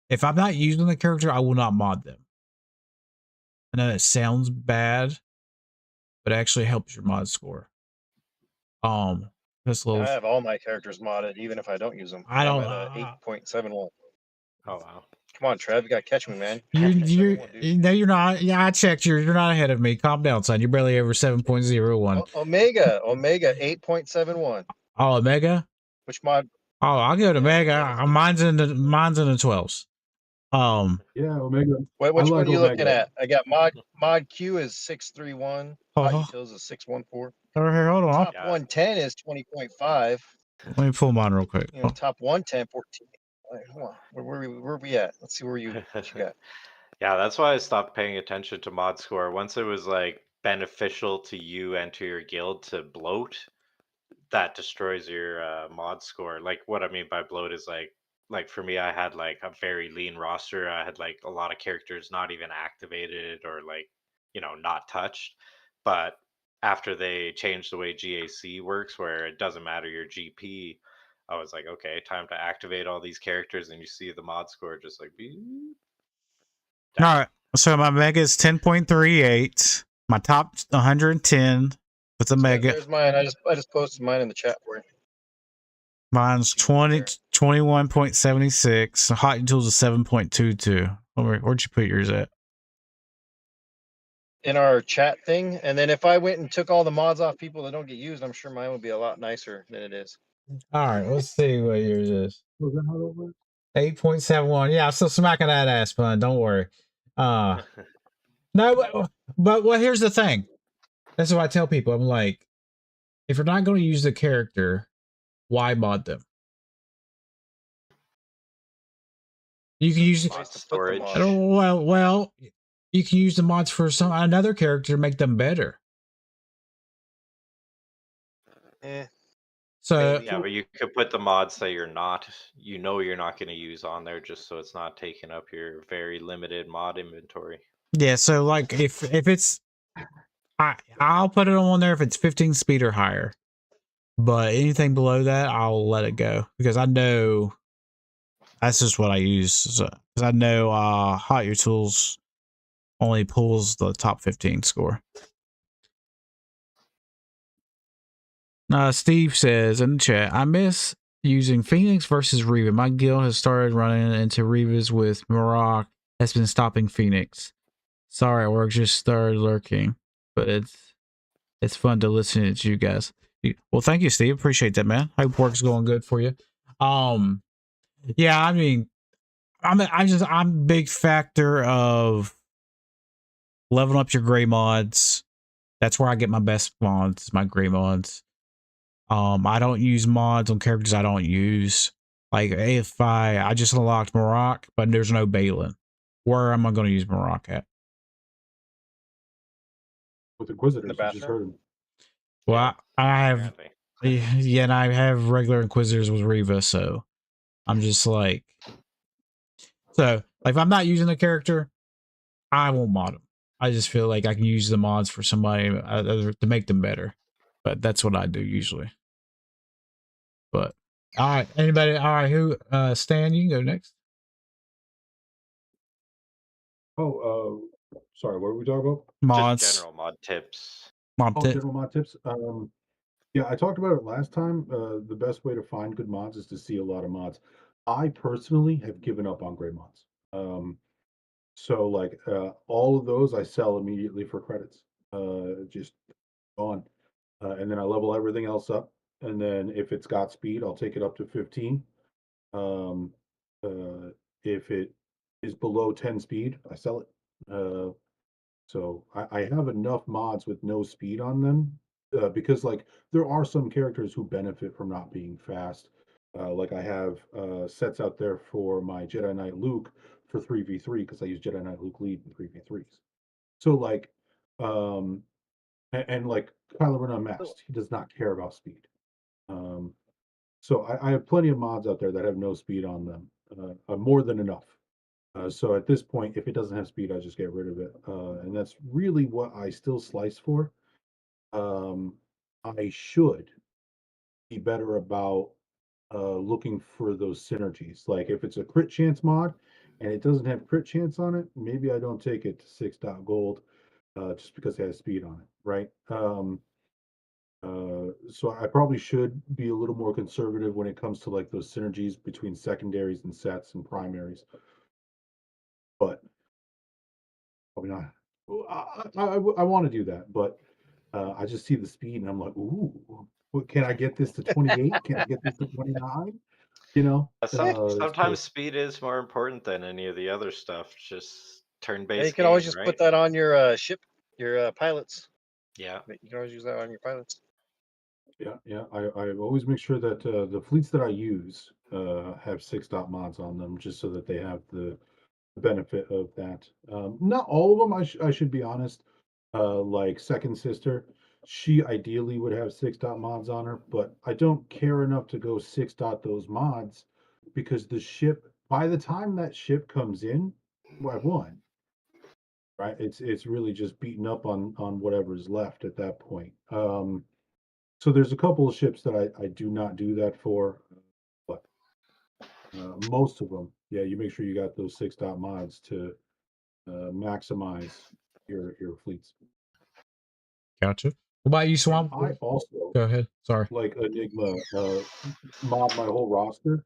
If I'm not using the character, I will not mod them. I know that sounds bad, but it actually helps your mod score. This I little, have all my characters modded, even if I don't use them. I I'm don't, at 8.71. Oh wow. Come on, Trev, you gotta catch me, man. you're, 8.71, dude. no, you're not. Yeah, I checked. You're not ahead of me. Calm down, son. You're barely over 7.01. Omega 8.71. Oh, Omega. Which mod? Oh, I'll go to Yeah, Mega. Mine's in the 12s. Yeah, Omega. I which one like are you looking Omega. at? I got mod Q is 631. Hot Oh, utils is 614. here, hold on. Top Yeah. 110 is 20.5. Let me pull mine real quick. You know, top 110, 14. Hold on. Where we at? Let's see what you got. Yeah, that's why I stopped paying attention to mod score. Once it was like beneficial to you and to your guild to bloat, that destroys your mod score. Like what I mean by bloat is like for me, I had like a very lean roster. I had like a lot of characters not even activated or like not touched. But after they changed the way GAC works, where it doesn't matter your GP, I was like, okay, time to activate all these characters, and you see the mod score just like beep. All right. So my Mega is 10.38. My top 110 What's a So mega? there's mine. I just posted mine in the chat for you. Mine's 21.76. Hot Tools is 7.22. Where'd you put yours at? In our chat thing, and then if I went and took all the mods off people that don't get used, I'm sure mine would be a lot nicer than it is. All right, let's see what yours is. Was that how that works? 8.71. Yeah, I'm still smacking that ass, bun. Don't worry. No, but well, here's the thing. That's what I tell people. I'm like, if you're not going to use the character, why mod them? You can use Ways to put them storage. on. well, you can use the mods for another character to make them better. So Maybe. Yeah, but you could put the mods that you're not going to use on there, just so it's not taking up your very limited mod inventory. yeah, so like if it's I'll put it on there if it's 15 speed or higher. But anything below that, I'll let it go because I know that's just what I use. Because I know Hot Your Tools only pulls the top 15 score. Steve says in the chat, I miss using Phoenix versus Reva. My guild has started running into Revas with Maroc has been stopping Phoenix. Sorry, at work just started lurking, but it's fun to listen to you guys. Well, thank you, Steve. Appreciate that, man. Hope work's going good for you. Yeah, I mean, I'm a big factor of leveling up your gray mods. That's where I get my best mods, my gray mods. I don't use mods on characters I don't use. Like if I just unlocked Maroc, but there's no Balin. Where am I going to use Maroc at? With Inquisitors, In the you just bathroom? heard him. Well, Yeah, I have, apparently. yeah, and I have regular Inquisitors with Reva, so I'm just like, so like if I'm not using the character, I won't mod them. I just feel like I can use the mods for somebody to make them better. But that's what I do usually. But all right, anybody? All right, who? Stan, you can go next. Oh, sorry, what were we talking about? Mods, Just general mod tips. mod Oh, tip. general mod tips. Yeah, I talked about it last time. The best way to find good mods is to see a lot of mods. I personally have given up on gray mods. So like all of those I sell immediately for credits. Just gone. And then I level everything else up. And then if it's got speed, I'll take it up to 15. Um, if it is below 10 speed, I sell it. So I have enough mods with no speed on them because like there are some characters who benefit from not being fast. Like I have sets out there for my Jedi Knight Luke for 3v3 because I use Jedi Knight Luke lead in 3v3s. So like and like Kylo Ren Unmasked, he does not care about speed. So I have plenty of mods out there that have no speed on them, more than enough. So at this point, if it doesn't have speed, I just get rid of it. And that's really what I still slice for. I should be better about looking for those synergies. Like if it's a crit chance mod and it doesn't have crit chance on it, maybe I don't take it to 6.gold just because it has speed on it, right? So I probably should be a little more conservative when it comes to like those synergies between secondaries and sets and primaries. But probably not. I want to do that, but I just see the speed and I'm like, ooh, what, can I get this to 28? Can I get this to 29? You know, Sometimes speed is more important than any of the other stuff. Just Yeah, turn-based you can always game, just right? put that on your ship, your pilots. Yeah. You can always use that on your pilots. yeah. I always make sure that the fleets that I use have 6 mods on them, just so that they have the benefit of that. Not all of them, I should be honest. Like Second Sister, she ideally would have 6 mods on her, but I don't care enough to go 6 those mods because the ship, by the time that ship comes in, well, I've won. Right? It's really just beating up on whatever's left at that point. So there's a couple of ships that I do not do that for, but most of them, yeah, you make sure you got those 6 mods to maximize your fleets. Gotcha. What about you, And Swamp? I also, Go ahead. Sorry. like Enigma, mod my whole roster,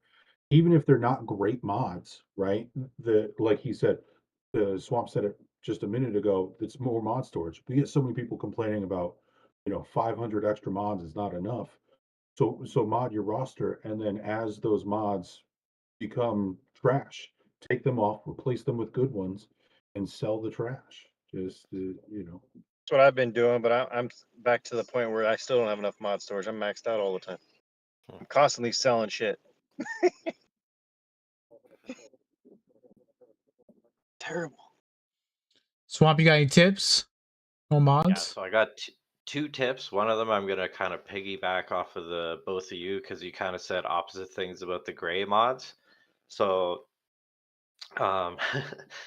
even if they're not great mods, right? The like he said, the Swamp said it just a minute ago. It's more mod storage. We get so many people complaining about, 500 extra mods is not enough. So mod your roster, and then as those mods become trash, take them off, replace them with good ones, and sell the trash. Just That's what I've been doing, but I'm back to the point where I still don't have enough mod storage. I'm maxed out all the time. I'm constantly selling shit. Terrible. Swamp, you got any tips on Yeah, mods? so I got two tips. One of them I'm gonna kind of piggyback off of the both of you because you kind of said opposite things about the gray mods. So,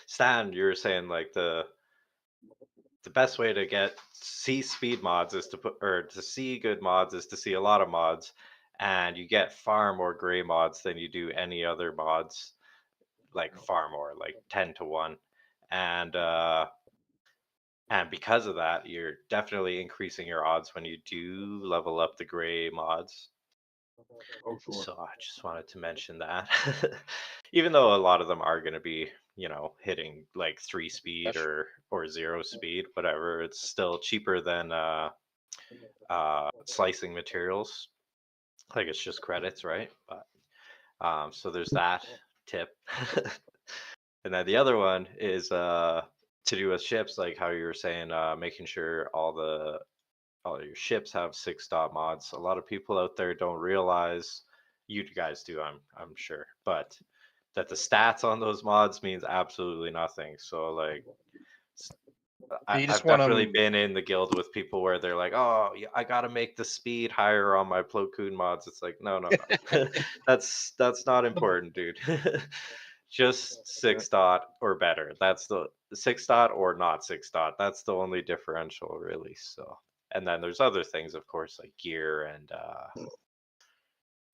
Stan, you were saying like the best way to see speed mods is to put, or to see good mods is to see a lot of mods, and you get far more gray mods than you do any other mods, like far more, like 10 to 1. And because of that, you're definitely increasing your odds when you do level up the gray mods. Oh, sure. So I just wanted to mention that. Even though a lot of them are going to be, hitting like 3 speed or 0 speed, whatever, it's still cheaper than slicing materials. Like it's just credits, right? But so there's that tip. And then the other one is to do with ships, like how you were saying, making sure all your ships have 6 dot mods. A lot of people out there don't realize, you guys do, I'm sure, but that the stats on those mods means absolutely nothing. So like You just I've want definitely them. been in the guild with people where they're like, "Oh, yeah, I gotta make the speed higher on my Plo Koon mods." It's like, no, that's not important, dude. Just 6 dot or better. That's the 6 dot or not 6 dot. That's the only differential, really. So, and then there's other things, of course, like gear and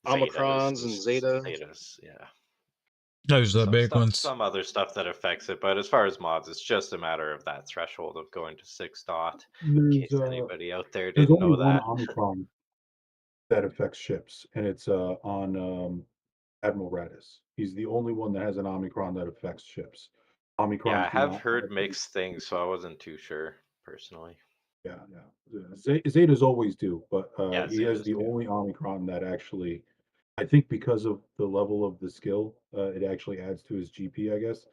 Omicrons and Zeta. Zetas, yeah. Those are the So big ones. some other stuff that affects it, but as far as mods, it's just a matter of that threshold of going to 6 dot. In There's case anybody out there there's didn't only know one that. Omicron that affects ships, and it's on Admiral Radis. He's the only one that has an Omicron that affects ships. Yeah, I Omicrons do have not heard affect. mixed things, so I wasn't too sure personally. Yeah. Zetas always do, but Yeah, he has Zetas the too. only Omicron that actually, I think, because of the level of the skill, it actually adds to his GP, I guess.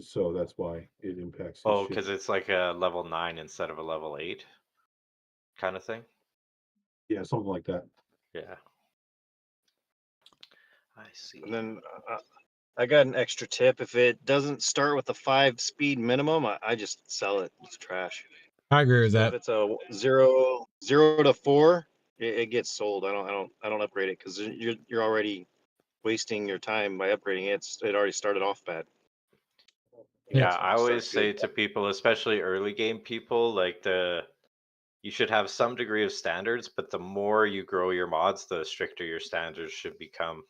So that's why it impacts his Oh, ship. because it's like a level 9 instead of a level 8 kind of thing. Yeah, something like that. Yeah. I see. And then I got an extra tip. If it doesn't start with a 5-speed minimum, I just sell it. It's trash. I agree with So if that. it's a 0 to 4, it gets sold. I don't upgrade it because you're already wasting your time by upgrading it. It already started off bad. You Yeah, want something I to always start say good. to people, especially early game people, like you should have some degree of standards, but the more you grow your mods, the stricter your standards should become.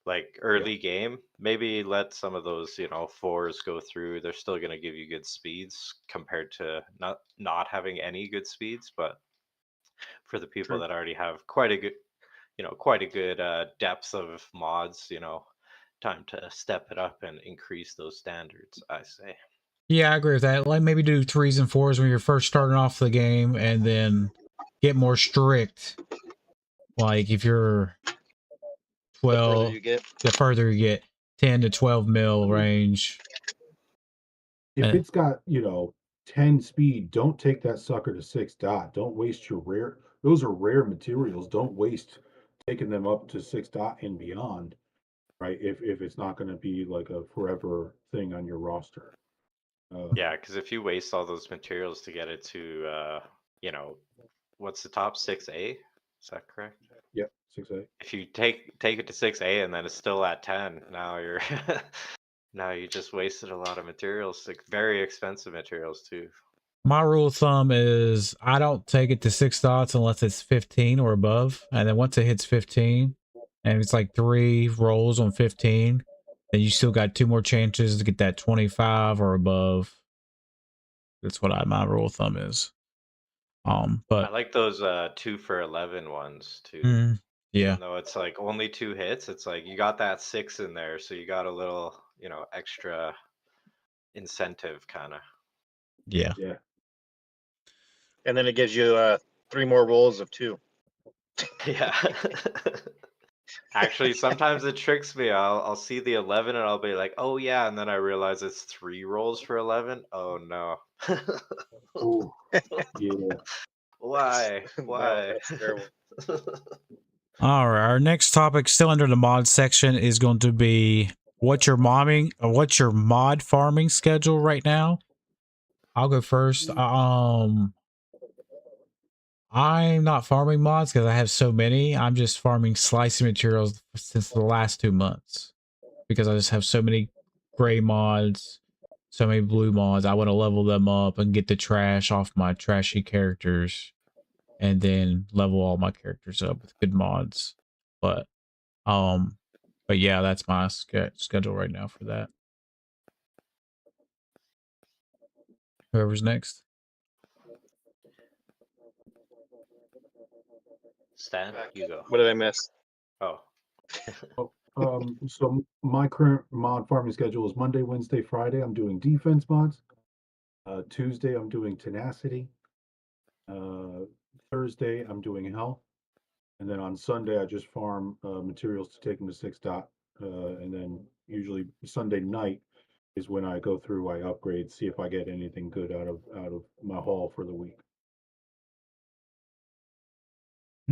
Like Yeah. early game, maybe let some of those, 4s go through. They're still going to give you good speeds compared to not having any good speeds. But for the people True. that already have quite a good depth of mods, time to step it up and increase those standards, I say. Yeah, I agree with that. Like maybe do 3s and 4s when you're first starting off the game, and then get more strict. Like if you're The further 12, you get, the further you get, 10 to 12 mil range. If Uh, it's got, 10 speed, don't take that sucker to 6 dot. Don't waste your rare. Those are rare materials. Don't waste taking them up to 6 dot and beyond, right? If it's not going to be like a forever thing on your roster. Yeah, because if you waste all those materials to get it to, what's the top 6A? Is that correct? Yep, 6A. If you take it to 6A and then it's still at 10, now you're now you just wasted a lot of materials, like very expensive materials too. my rule of thumb is I don't take it to 6 dots unless it's 15 or above. And then once it hits 15, and it's like 3 rolls on 15, then you still got 2 more chances to get that 25 or above. That's what my rule of thumb is. I But like those 2 for 11 ones too. yeah, Even though it's like only 2 hits, it's like you got that 6 in there, so you got a little, extra incentive kind of. yeah. Yeah. And then it gives you 3 more rolls of 2. Yeah. Actually, sometimes it tricks me. I'll see the 11 and I'll be like, "Oh yeah," and then I realize it's 3 rolls for 11. Oh no. Oh, yeah. Why? No, Why? that's terrible. All right. Our next topic, still under the mod section, is going to be what's your mod farming schedule right now. I'll go first. I'm not farming mods because I have so many. I'm just farming slicing materials since the last 2 months because I just have so many gray mods, so many blue mods. I want to level them up and get the trash off my trashy characters, and then level all my characters up with good mods. But um, but yeah, that's my schedule right now for that. Whoever's next. Stan, you go. What did I miss? Oh, So my current mod farming schedule is Monday, Wednesday, Friday. I'm doing defense mods. Tuesday, I'm doing tenacity. Thursday, I'm doing health. And then on Sunday, I just farm materials to take them to 6 dot. And then usually Sunday night is when I go through, I upgrade, see if I get anything good out of my haul for the week.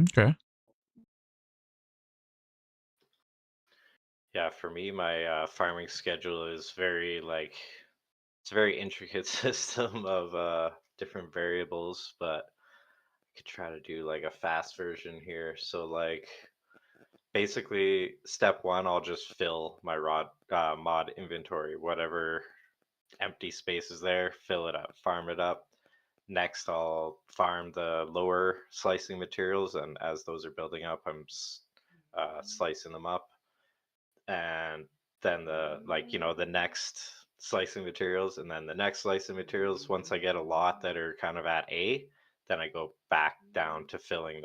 Okay. yeah, for me, my farming schedule is very it's a very intricate system of different variables, but I could try to do like a fast version here. So like basically step 1, I'll just fill my mod inventory, whatever empty space is there, fill it up, farm it up. Next, I'll farm the lower slicing materials, and as those are building up, I'm slicing them up. And then the next slicing materials, and then the next slicing materials. Once I get a lot that are kind of at A, then I go back down to filling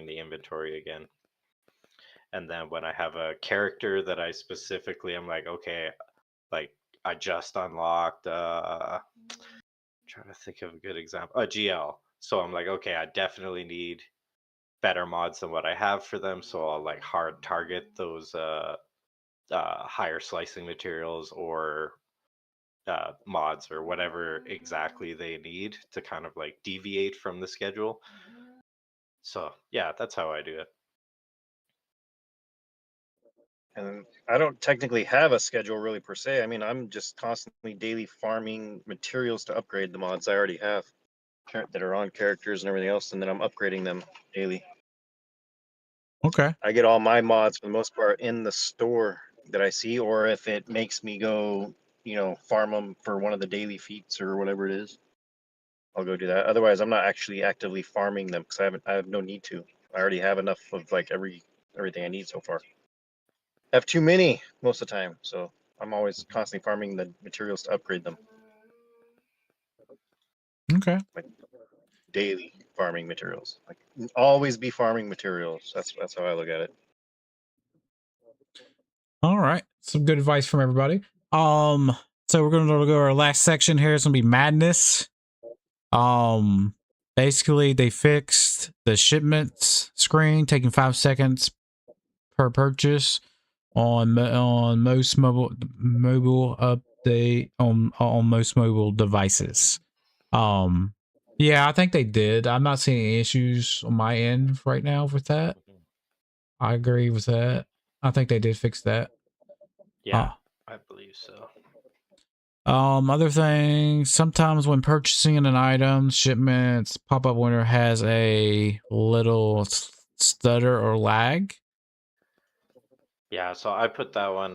the inventory again. And then when I have a character that I specifically am like, okay, like I just unlocked trying to think of a good example, a GL. So I'm like, okay, I definitely need better mods than what I have for them, so I'll like hard target those higher slicing materials or mods or whatever exactly they need to kind of like deviate from the schedule. So yeah, that's how I do it. And I don't technically have a schedule really per se. I mean, I'm just constantly daily farming materials to upgrade the mods I already have that are on characters and everything else, and then I'm upgrading them daily. Okay. I get all my mods for the most part in the store that I see, or if it makes me go, farm them for one of the daily feats or whatever it is, I'll go do that. Otherwise, I'm not actually actively farming them because I have no need to. I already have enough of like everything I need so far. I have too many most of the time, so I'm always constantly farming the materials to upgrade them. Okay. Like daily farming materials. Like always be farming materials. That's how I look at it. All right. Some good advice from everybody. So we're gonna go to our last section here. It's gonna be madness. Basically they fixed the shipments screen taking 5 seconds per purchase on most mobile update on most mobile devices. Yeah, I think they did. I'm not seeing any issues on my end right now with that. I agree with that. I think they did fix that. Yeah, I believe so. Other things, sometimes when purchasing an item, shipments pop-up window has a little stutter or lag. Yeah, so I put that one.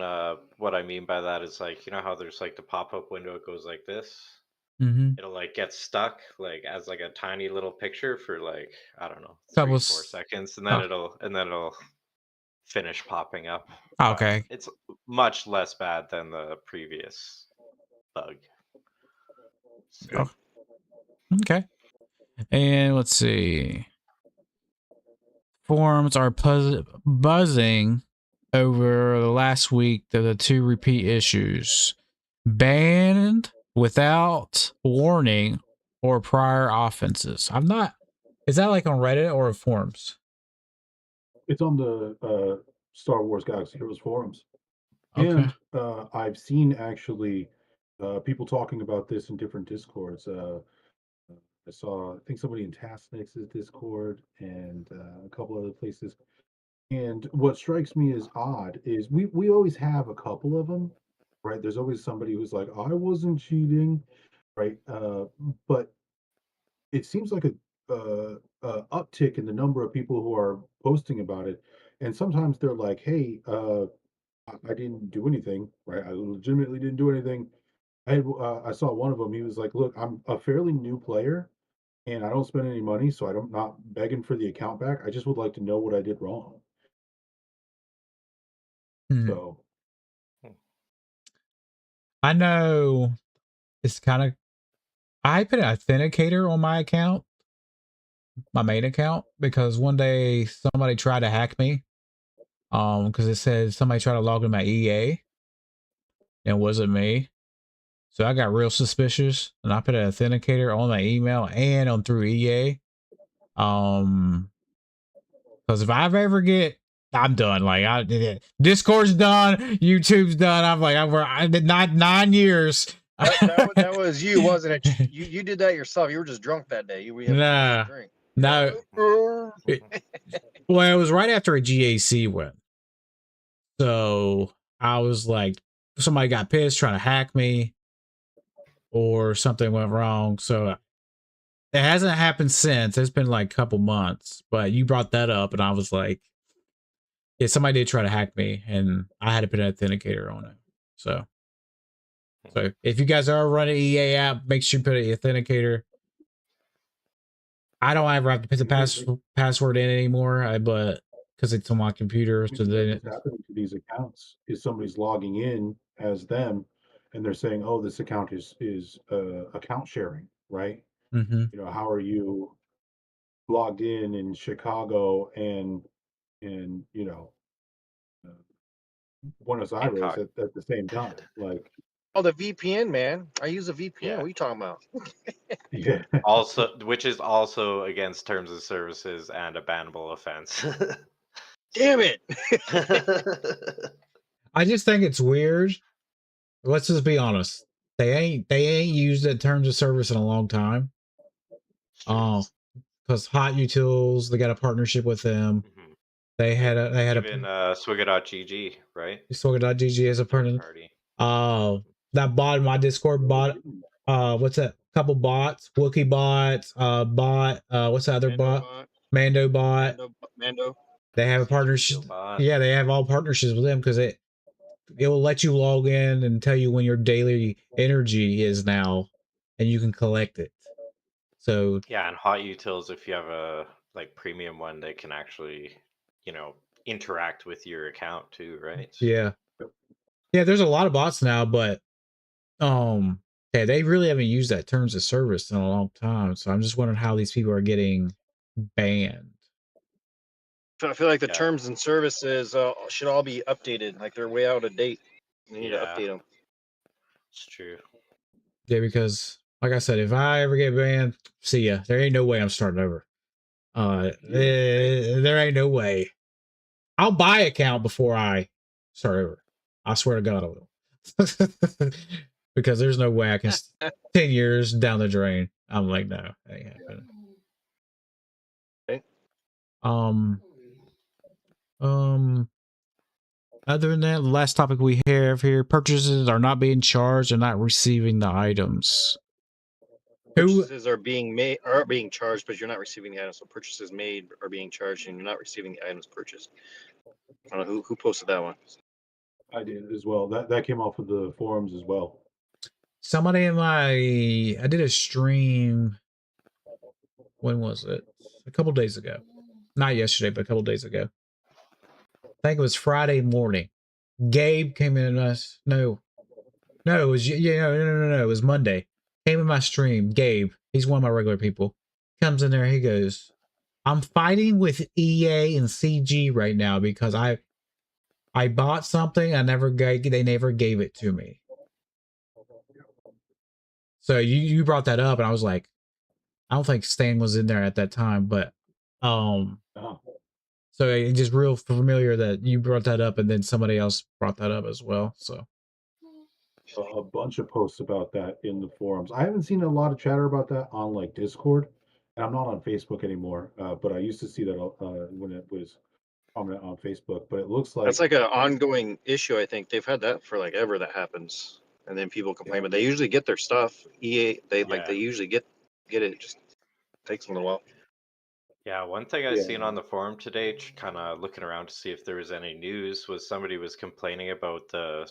What I mean by that is like, you know how there's like the pop-up window, it goes like this. Mm-hmm. It'll like get stuck like as like a tiny little picture for like, I don't know, That 3, was 4 seconds, and then it'll finish popping up. okay. It's much less bad than the previous bug. So, Oh, okay. And let's see. Forums are buzzing over the last week of the 2 repeat issues. Banned without warning or prior offenses. I'm not. Is that like on Reddit or forums? It's on the Star Wars Galaxy Heroes forums. Okay. And I've seen actually people talking about this in different discords. I saw, I think somebody in Tasnix's Discord and a couple other places. And what strikes me as odd is we always have a couple of them, right? There's always somebody who's like, I wasn't cheating, right? But it seems like a uptick in the number of people who are posting about it. And sometimes they're like, hey, I didn't do anything, right? I legitimately didn't do anything. I saw one of them. He was like, "Look, I'm a fairly new player, and I don't spend any money, so I'm not begging for the account back. I just would like to know what I did wrong." Hmm. So I know it's kind of. I put an authenticator on my account, my main account, because one day somebody tried to hack me. Because it said somebody tried to log in my EA, and it wasn't me. So I got real suspicious, and I put an authenticator on my email and on through EA. Because if I ever get, I'm done. Like Discord's done, YouTube's done. I'm like, I did not 9 years. That was you, wasn't it? You did that yourself. You were just drunk that day. We had Nah, a drink. no. Well, it was right after a GAC went. So I was like, somebody got pissed trying to hack me or something went wrong. So it hasn't happened since. It's been like a couple months, but you brought that up and I was like, yeah, somebody did try to hack me and I had to put an authenticator on it. So if you guys are running EA app, make sure you put an authenticator. I don't ever have to put the password in anymore, but because it's on my computer. So then what's happening to these accounts is somebody's logging in as them, and they're saying, "Oh, this account is account sharing, right? Mhm. You know, how are you logged in Chicago and you know uh, Buenos Aires Incog. at the same time? Like, Oh, the VPN, man. I use a VPN. Yeah. What are you talking about? yeah, Also, which is also against terms of services and a bannable offense. Damn it. I just think it's weird. Let's just be honest. They ain't used the terms of service in a long time. Oh, because Hot Utils, they got a partnership with them. Mhm. They had Even SWGOH, right? SWGOH as a Third partner. party. That bot in my Discord bot. What's that? Couple bots, Wookie bots. What's the other bot? Mando bot. Mando. They have a C3PO partnership. bot. Yeah, they have all partnerships with them because it will let you log in and tell you when your daily energy is now, and you can collect it. So Yeah, and Hot Utils, if you have a like premium one, they can actually, interact with your account too, right? yeah, there's a lot of bots now, but yeah, they really haven't used that terms of service in a long time. So I'm just wondering how these people are getting banned. I feel like the Yeah. terms and services should all be updated. Like they're way out of date. We need to update them. It's true. Yeah, because like I said, if I ever get banned, see ya. There ain't no way I'm starting over. There ain't no way. I'll buy an account before I start over. I swear to God I will. Because there's no way I can 10 years down the drain. I'm like, no, that ain't happening. Okay. Other than that, the last topic we have here, purchases are not being charged and not receiving the items. Purchases are being charged, but you're not receiving the items. So purchases made are being charged, and you're not receiving the items purchased. I don't know who posted that one. I did as well. That came off of the forums as well. Somebody I did a stream. When was it? A couple days ago. Not yesterday, but a couple days ago. I think it was Friday morning. Gabe came in us. No, it was no. It was Monday. Came in my stream. Gabe, he's one of my regular people. comes in there. He goes, "I'm fighting with EA and CG right now because I bought something. They never gave it to me." So you brought that up, and I was like, I don't think Stan was in there at that time, but Oh. so it's just real familiar that you brought that up, and then somebody else brought that up as well. So A bunch of posts about that in the forums. I haven't seen a lot of chatter about that on like Discord, and I'm not on Facebook anymore. But I used to see that when it was prominent on Facebook. But it looks That's like like an ongoing issue. I think they've had that for like ever that happens, and then people complain, but they usually get their stuff. EA, they usually get it. It just takes them a while. Yeah, one thing I Yeah. seen on the forum today, kind of looking around to see if there was any news, was somebody was complaining about the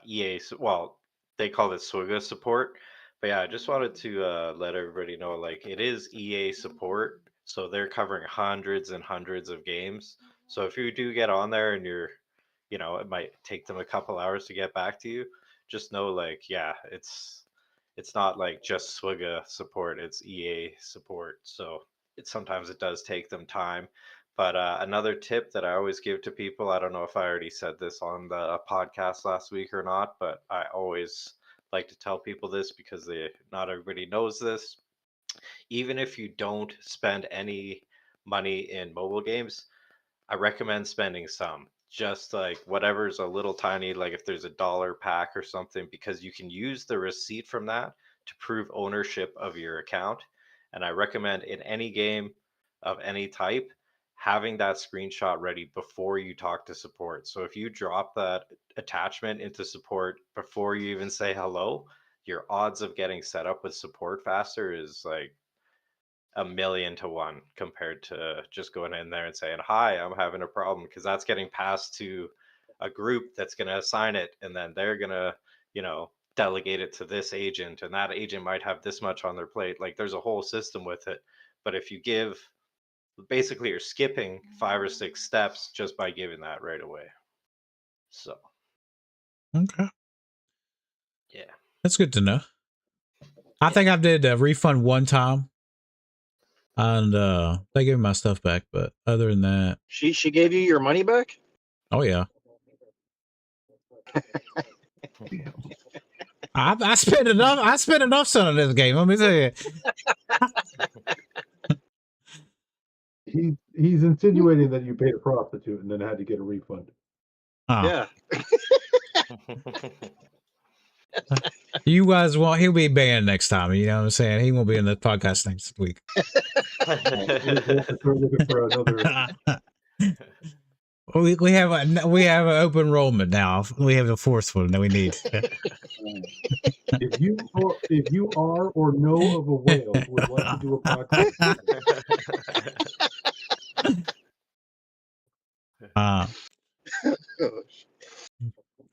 EA. Well, they call it SWGOH support, but yeah, I just wanted to let everybody know, like, it is EA support, so they're covering hundreds and hundreds of games. So if you do get on there and it might take them a couple hours to get back to you, just know, like, yeah, it's not like just SWGOH support; it's EA support. So sometimes it does take them time. But another tip that I always give to people, I don't know if I already said this on the podcast last week or not, but I always like to tell people this because not everybody knows this. Even if you don't spend any money in mobile games, I recommend spending some. Just like whatever's a little tiny, like if there's a dollar pack or something, because you can use the receipt from that to prove ownership of your account. And I recommend in any game of any type, having that screenshot ready before you talk to support. So if you drop that attachment into support before you even say hello, your odds of getting set up with support faster is like 1,000,000 to 1 compared to just going in there and saying, "Hi, I'm having a problem," because that's getting passed to a group that's going to assign it, and then they're going to, delegate it to this agent, and that agent might have this much on their plate. Like, there's a whole system with it. But if you basically you're skipping 5 or 6 steps just by giving that right away. So, okay, yeah. that's good to know. I think I did a refund one time, and they gave me my stuff back. But other than that, She gave you your money back? oh yeah, I spent enough. I spent enough sun on this game. Let me tell you. he's insinuating that you paid a prostitute and then had to get a refund. Oh. Yeah. You guys won't. He'll be banned next time. You know what I'm saying? He won't be in the podcast next week. We'll have to start looking for another. We have an open enrollment now. We have the fourth one that we need. If you are or know of a whale who would like to do a podcast,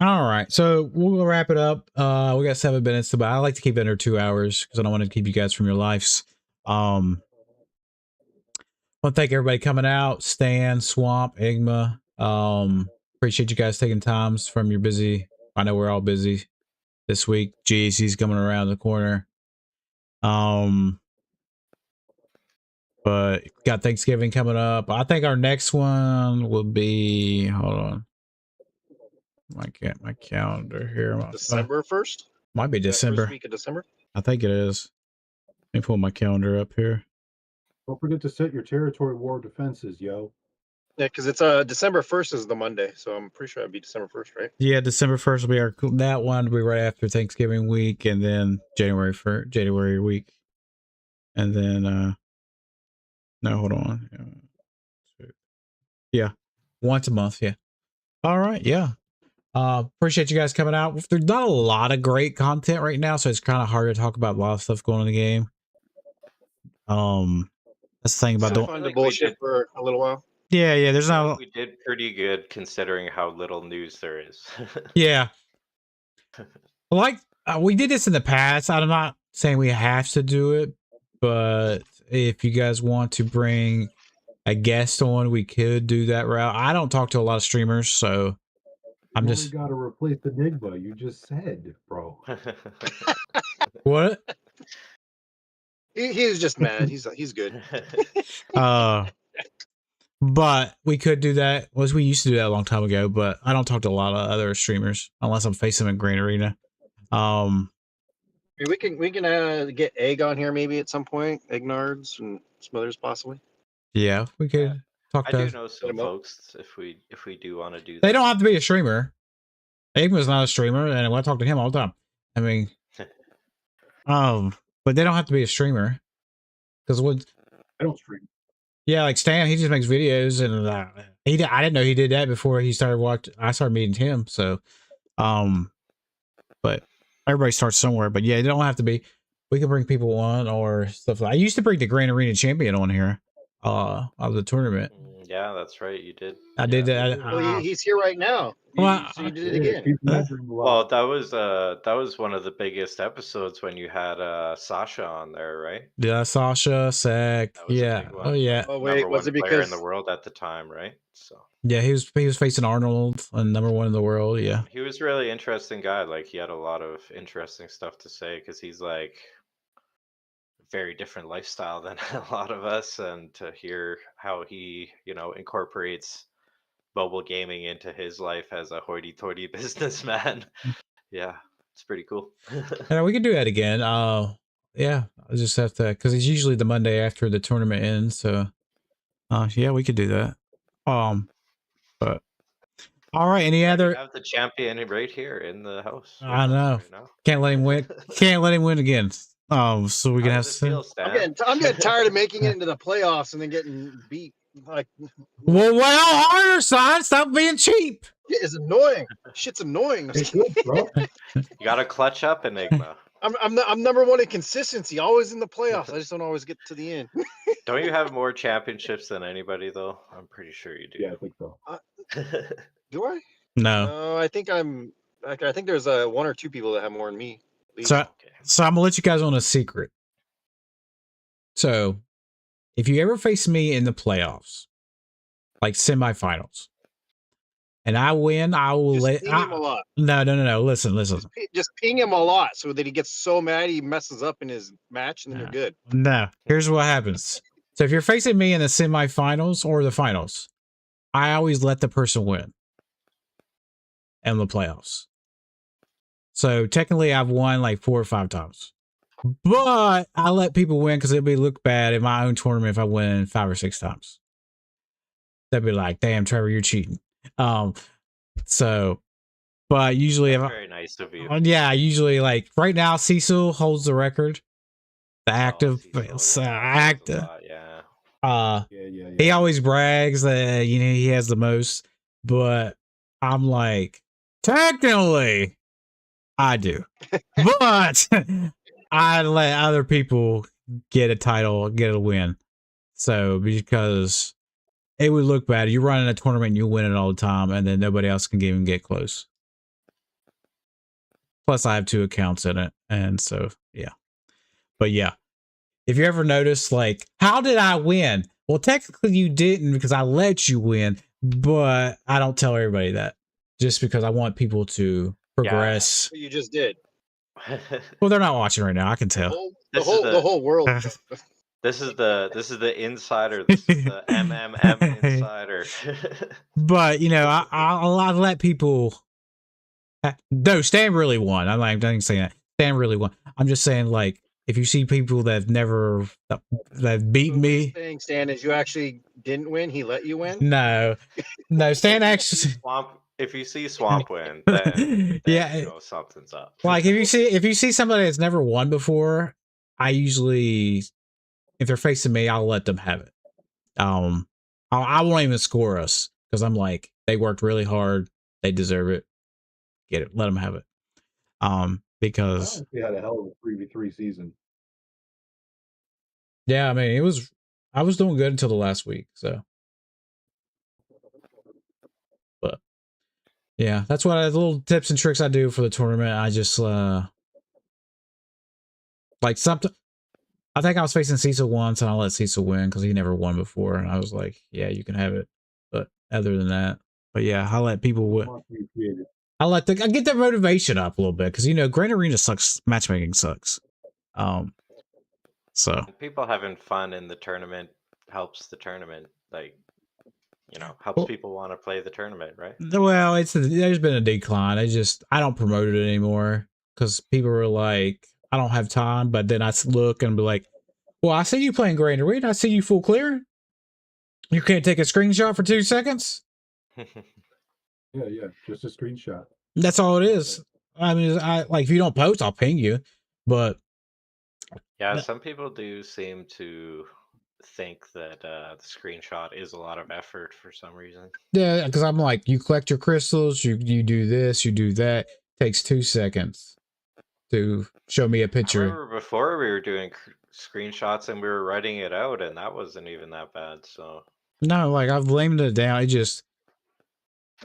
All right, so we'll wrap it up. We got 7 minutes, but I like to keep it under 2 hours because I don't want to keep you guys from your lives. I want to thank everybody coming out. Stan, Swamp, Enigma. Appreciate you guys taking times from your busy. I know we're all busy this week. GAC's coming around the corner. But got Thanksgiving coming up. I think our next one will be. Hold on. My calendar here. December 1st? Might be December. First week of December? I think it is. Let me pull my calendar up here. don't forget to set your territory war defenses, yo. Yeah, because it's December 1st is the Monday, so I'm pretty sure it'd be December 1st, right? Yeah, December 1st will be that one will be right after Thanksgiving week, and then January week. And then no, hold on. Yeah. Once a month, yeah. All right, yeah. Appreciate you guys coming out. There's not a lot of great content right now, so it's kind of hard to talk about a lot of stuff going on in the game. That's the thing about Still fun to bullshit for a little while. Yeah, there's not. We did pretty good considering how little news there is. Yeah. Like we did this in the past. I'm not saying we have to do it, but if you guys want to bring a guest on, we could do that route. I don't talk to a lot of streamers, so I'm You just got to replace Enigma. You just said, bro. what? He's just mad. He's good. But we could do that. We used to do that a long time ago, but I don't talk to a lot of other streamers unless I'm facing them in Grand Arena. We can get Egg on here maybe at some point. Eggnards and some others possibly. Yeah, we could talk I to. do know some folks if we do want to do that. They don't have to be a streamer. Enigma's not a streamer, and I talk to him all the time. I mean, but they don't have to be a streamer because I don't stream. Yeah, like Stan, he just makes videos, and I didn't know he did that before he started watching. I started meeting him, so but everybody starts somewhere. But yeah, they don't have to be. We can bring people on or stuff. I used to bring the Grand Arena champion on here, of the tournament. Yeah, that's right. You did. I did that. Well, he's here right now. So you did it again. Well, that was one of the biggest episodes when you had Sasha on there, right? Yeah, Sasha, Sec. Yeah. Oh yeah. Oh wait, was it because in the world at the time, right? So yeah, he was facing Arnold, and #1 in the world. Yeah, he was a really interesting guy. Like he had a lot of interesting stuff to say because he's like very different lifestyle than a lot of us, and to hear how he incorporates mobile gaming into his life as a hoity-toity businessman. Yeah, it's pretty cool. yeah, we can do that again. Yeah, I just have to, because it's usually the Monday after the tournament ends, so yeah, we could do that. But all right, any other? You have the champion right here in the house. I know. Right, can't let him win. Can't let him win again. So we can have. I'm getting tired of making it into the playoffs and then getting beat. Like, well, harder, son. Stop being cheap. It is annoying. Shit's annoying. You gotta clutch up, Enigma. I'm #1 in consistency, always in the playoffs. I just don't always get to the end. Don't you have more championships than anybody though? I'm pretty sure you do. Yeah, I think so. Do I? No. I think I think there's 1 or 2 people that have more than me. So I'm gonna let you guys on a secret. So, if you ever face me in the playoffs, like semifinals, and I win, I will let him a lot. No. Listen. Just ping him a lot so that he gets so mad he messes up in his match, and then you're good. No, here's what happens. So if you're facing me in the semifinals or the finals, I always let the person win in the playoffs. So technically, I've won like 4 or 5 times, but I let people win because it'd be look bad in my own tournament if I win 5 or 6 times. They'd be like, "Damn, Trevor, you're cheating." So, but usually, very nice of you. Yeah, usually like right now, Cecil holds the record. The active, yeah. He always brags that he has the most, but I'm like, technically, I do, but I let other people get a title, get a win. So because it would look bad. You run in a tournament and you win it all the time, and then nobody else can even get close. Plus, I have 2 accounts in it, and so yeah. But yeah, if you ever notice, like, how did I win? Well, technically you didn't because I let you win, but I don't tell everybody that just because I want people to progress. Yeah, you just did. Well, they're not watching right now. I can tell. The whole world. This is the insider. This is the MMM insider. But I'll let people. No, Stan really won. I'm not even saying that. Stan really won. I'm just saying, like, if you see people that have beaten me. Saying, Stan, is you actually didn't win? He let you win? No, Stan actually. If you see Swamp win, then yeah, something's up. Like if you see somebody that's never won before, I usually, if they're facing me, I'll let them have it. I won't even score us because I'm like, they worked really hard, they deserve it. Get it, let them have it. Because we had a hell of a 3v3 season. Yeah, I mean, I was doing good until the last week, so. But yeah, that's what little tips and tricks I do for the tournament. I just like something. I think I was facing Cecil once, and I let Cecil win because he never won before, and I was like, "Yeah, you can have it." But other than that, but yeah, I let people win. I get their motivation up a little bit because Grand Arena sucks. Matchmaking sucks. So And people having fun in the tournament helps the tournament. Like, helps Well- people want to play the tournament, right? well, there's been a decline. I don't promote it anymore because people are like, I don't have time. But then I look and be like, well, I see you playing Grand Arena. I see you full clear. You can't take a screenshot for 2 seconds. Yeah, just a screenshot. That's all it is. I mean, if you don't post, I'll ping you. But Yeah, some people do seem to think that the screenshot is a lot of effort for some reason. yeah, because I'm like, you collect your crystals, you do this, you do that. Takes 2 seconds to show me a I picture. remember before we were doing screenshots and we were writing it out, and that wasn't even that bad. So No, like I've limited it down. It just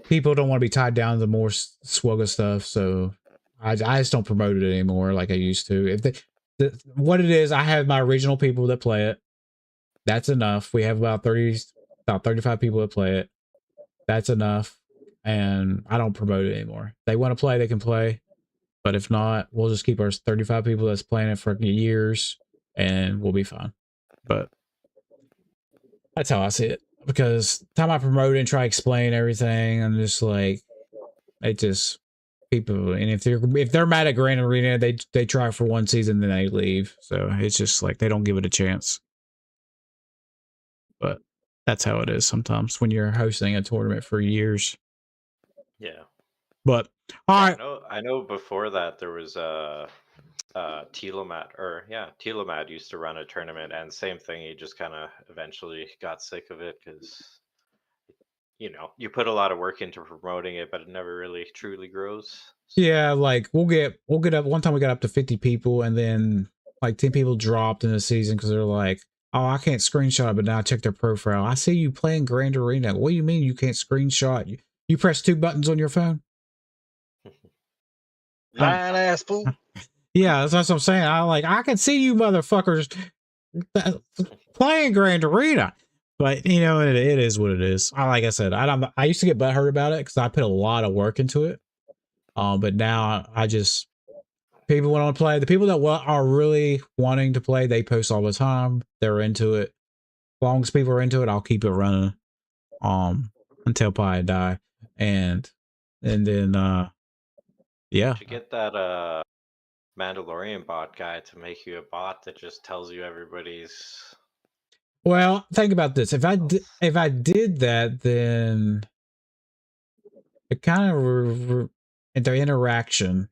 people don't want to be tied down to more SWGOH stuff, so I just don't promote it anymore like I used to. If what it is, I have my original people that play it. That's enough. We have about 35 people that play it. That's enough, and I don't promote it anymore. They want to play, they can play, but if not, we'll just keep our 35 people that's playing it for years, and we'll be fine. But that's how I see it. Because time I promote it and try to explain everything, I'm just like, it just people. And if they're mad at Grand Arena, they try for 1 season, then they leave. So it's just like they don't give it a chance. But that's how it is sometimes when you're hosting a tournament for years. yeah. But all right, I know. Before that, there was Telomat, Telomat used to run a tournament, and same thing. He just kind of eventually got sick of it because you put a lot of work into promoting it, but it never really truly grows. yeah, like we'll get up. One time we got up to 50 people, and then like 10 people dropped in the season because they're like, oh, I can't screenshot it, but now I check their profile. I see you playing Grand Arena. What do you mean you can't screenshot? You press 2 buttons on your phone? Lying ass fool. Yeah, that's what I'm saying. I can see you motherfuckers playing Grand Arena. But it is what it is. Like I said, I used to get butthurt about it because I put a lot of work into it. But now I just people want to play. The people that are really wanting to play, they post all the time. They're into it. As long as people are into it, I'll keep it running. Until probably I die. And then yeah. To get that Mandalorian bot guy to make you a bot that just tells you everybody's. Well, think about this. If I did that, then it kind of the interaction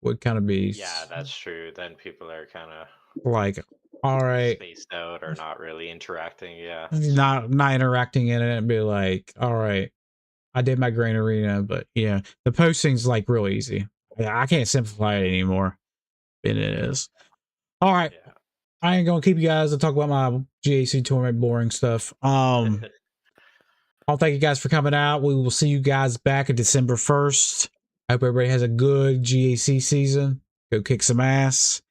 would kind of be Yeah, that's true. Then people are kind of like, all right, spaced out or not really interacting. Yeah, not interacting in it and be like, all right, I did my Grand Arena, but yeah, the posting's like real easy. Yeah, I can't simplify it anymore. It is. All right. yeah. I ain't gonna keep you guys to talk about my GAC tournament boring stuff. I'll thank you guys for coming out. We will see you guys back on December 1st. I hope everybody has a good GAC season. Go kick some ass.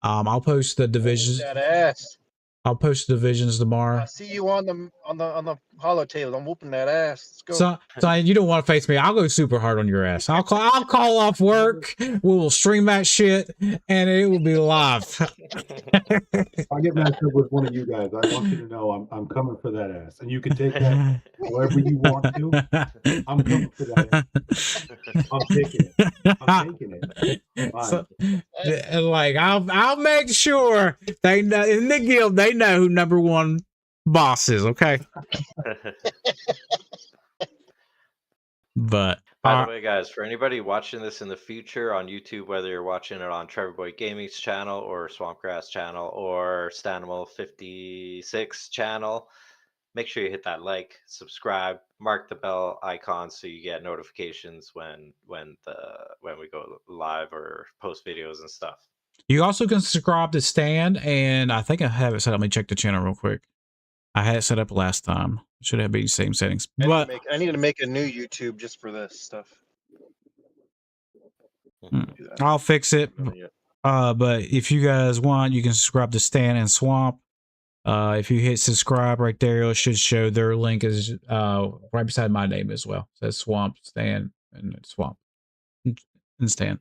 I'll post the divisions. That ass. I'll post the divisions tomorrow. I see you on the holo-table. I'm whooping that ass. Let's go. So you don't want to face me. I'll go super hard on your ass. I'll call off work. We will stream that shit, and it will be live. If I get matched up with one of you guys, I want you to know I'm coming for that ass, and you can take that however you want to. I'm coming for that ass. I'm taking it. I'm taking it. So, like I'll make sure they know in the guild they know who number 1 boss is. Okay. But by the way, guys, for anybody watching this in the future on YouTube, whether you're watching it on TrevorBoiGaming's channel or Swampgrass channel or Stanimal56 channel, make sure you hit that like, subscribe, mark the bell icon so you get notifications when we go live or post videos and stuff. You also can subscribe to Stan, and I think I have it set up. Let me check the channel real quick. I had it set up last time. Should have the same settings. But I need to make a new YouTube just for this stuff. I'll fix it. But if you guys want, you can subscribe to Stan and Swamp. If you hit subscribe right there, it should show their link is right beside my name as well. It says Swamp, Stan, and Swamp and Stan.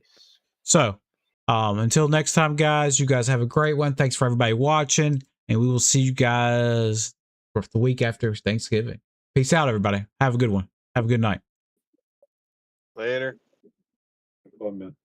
So Until next time, guys, you guys have a great one. Thanks for everybody watching, and we will see you guys for the week after Thanksgiving. Peace out, everybody. Have a good one. Have a good night. Later. Oh, man.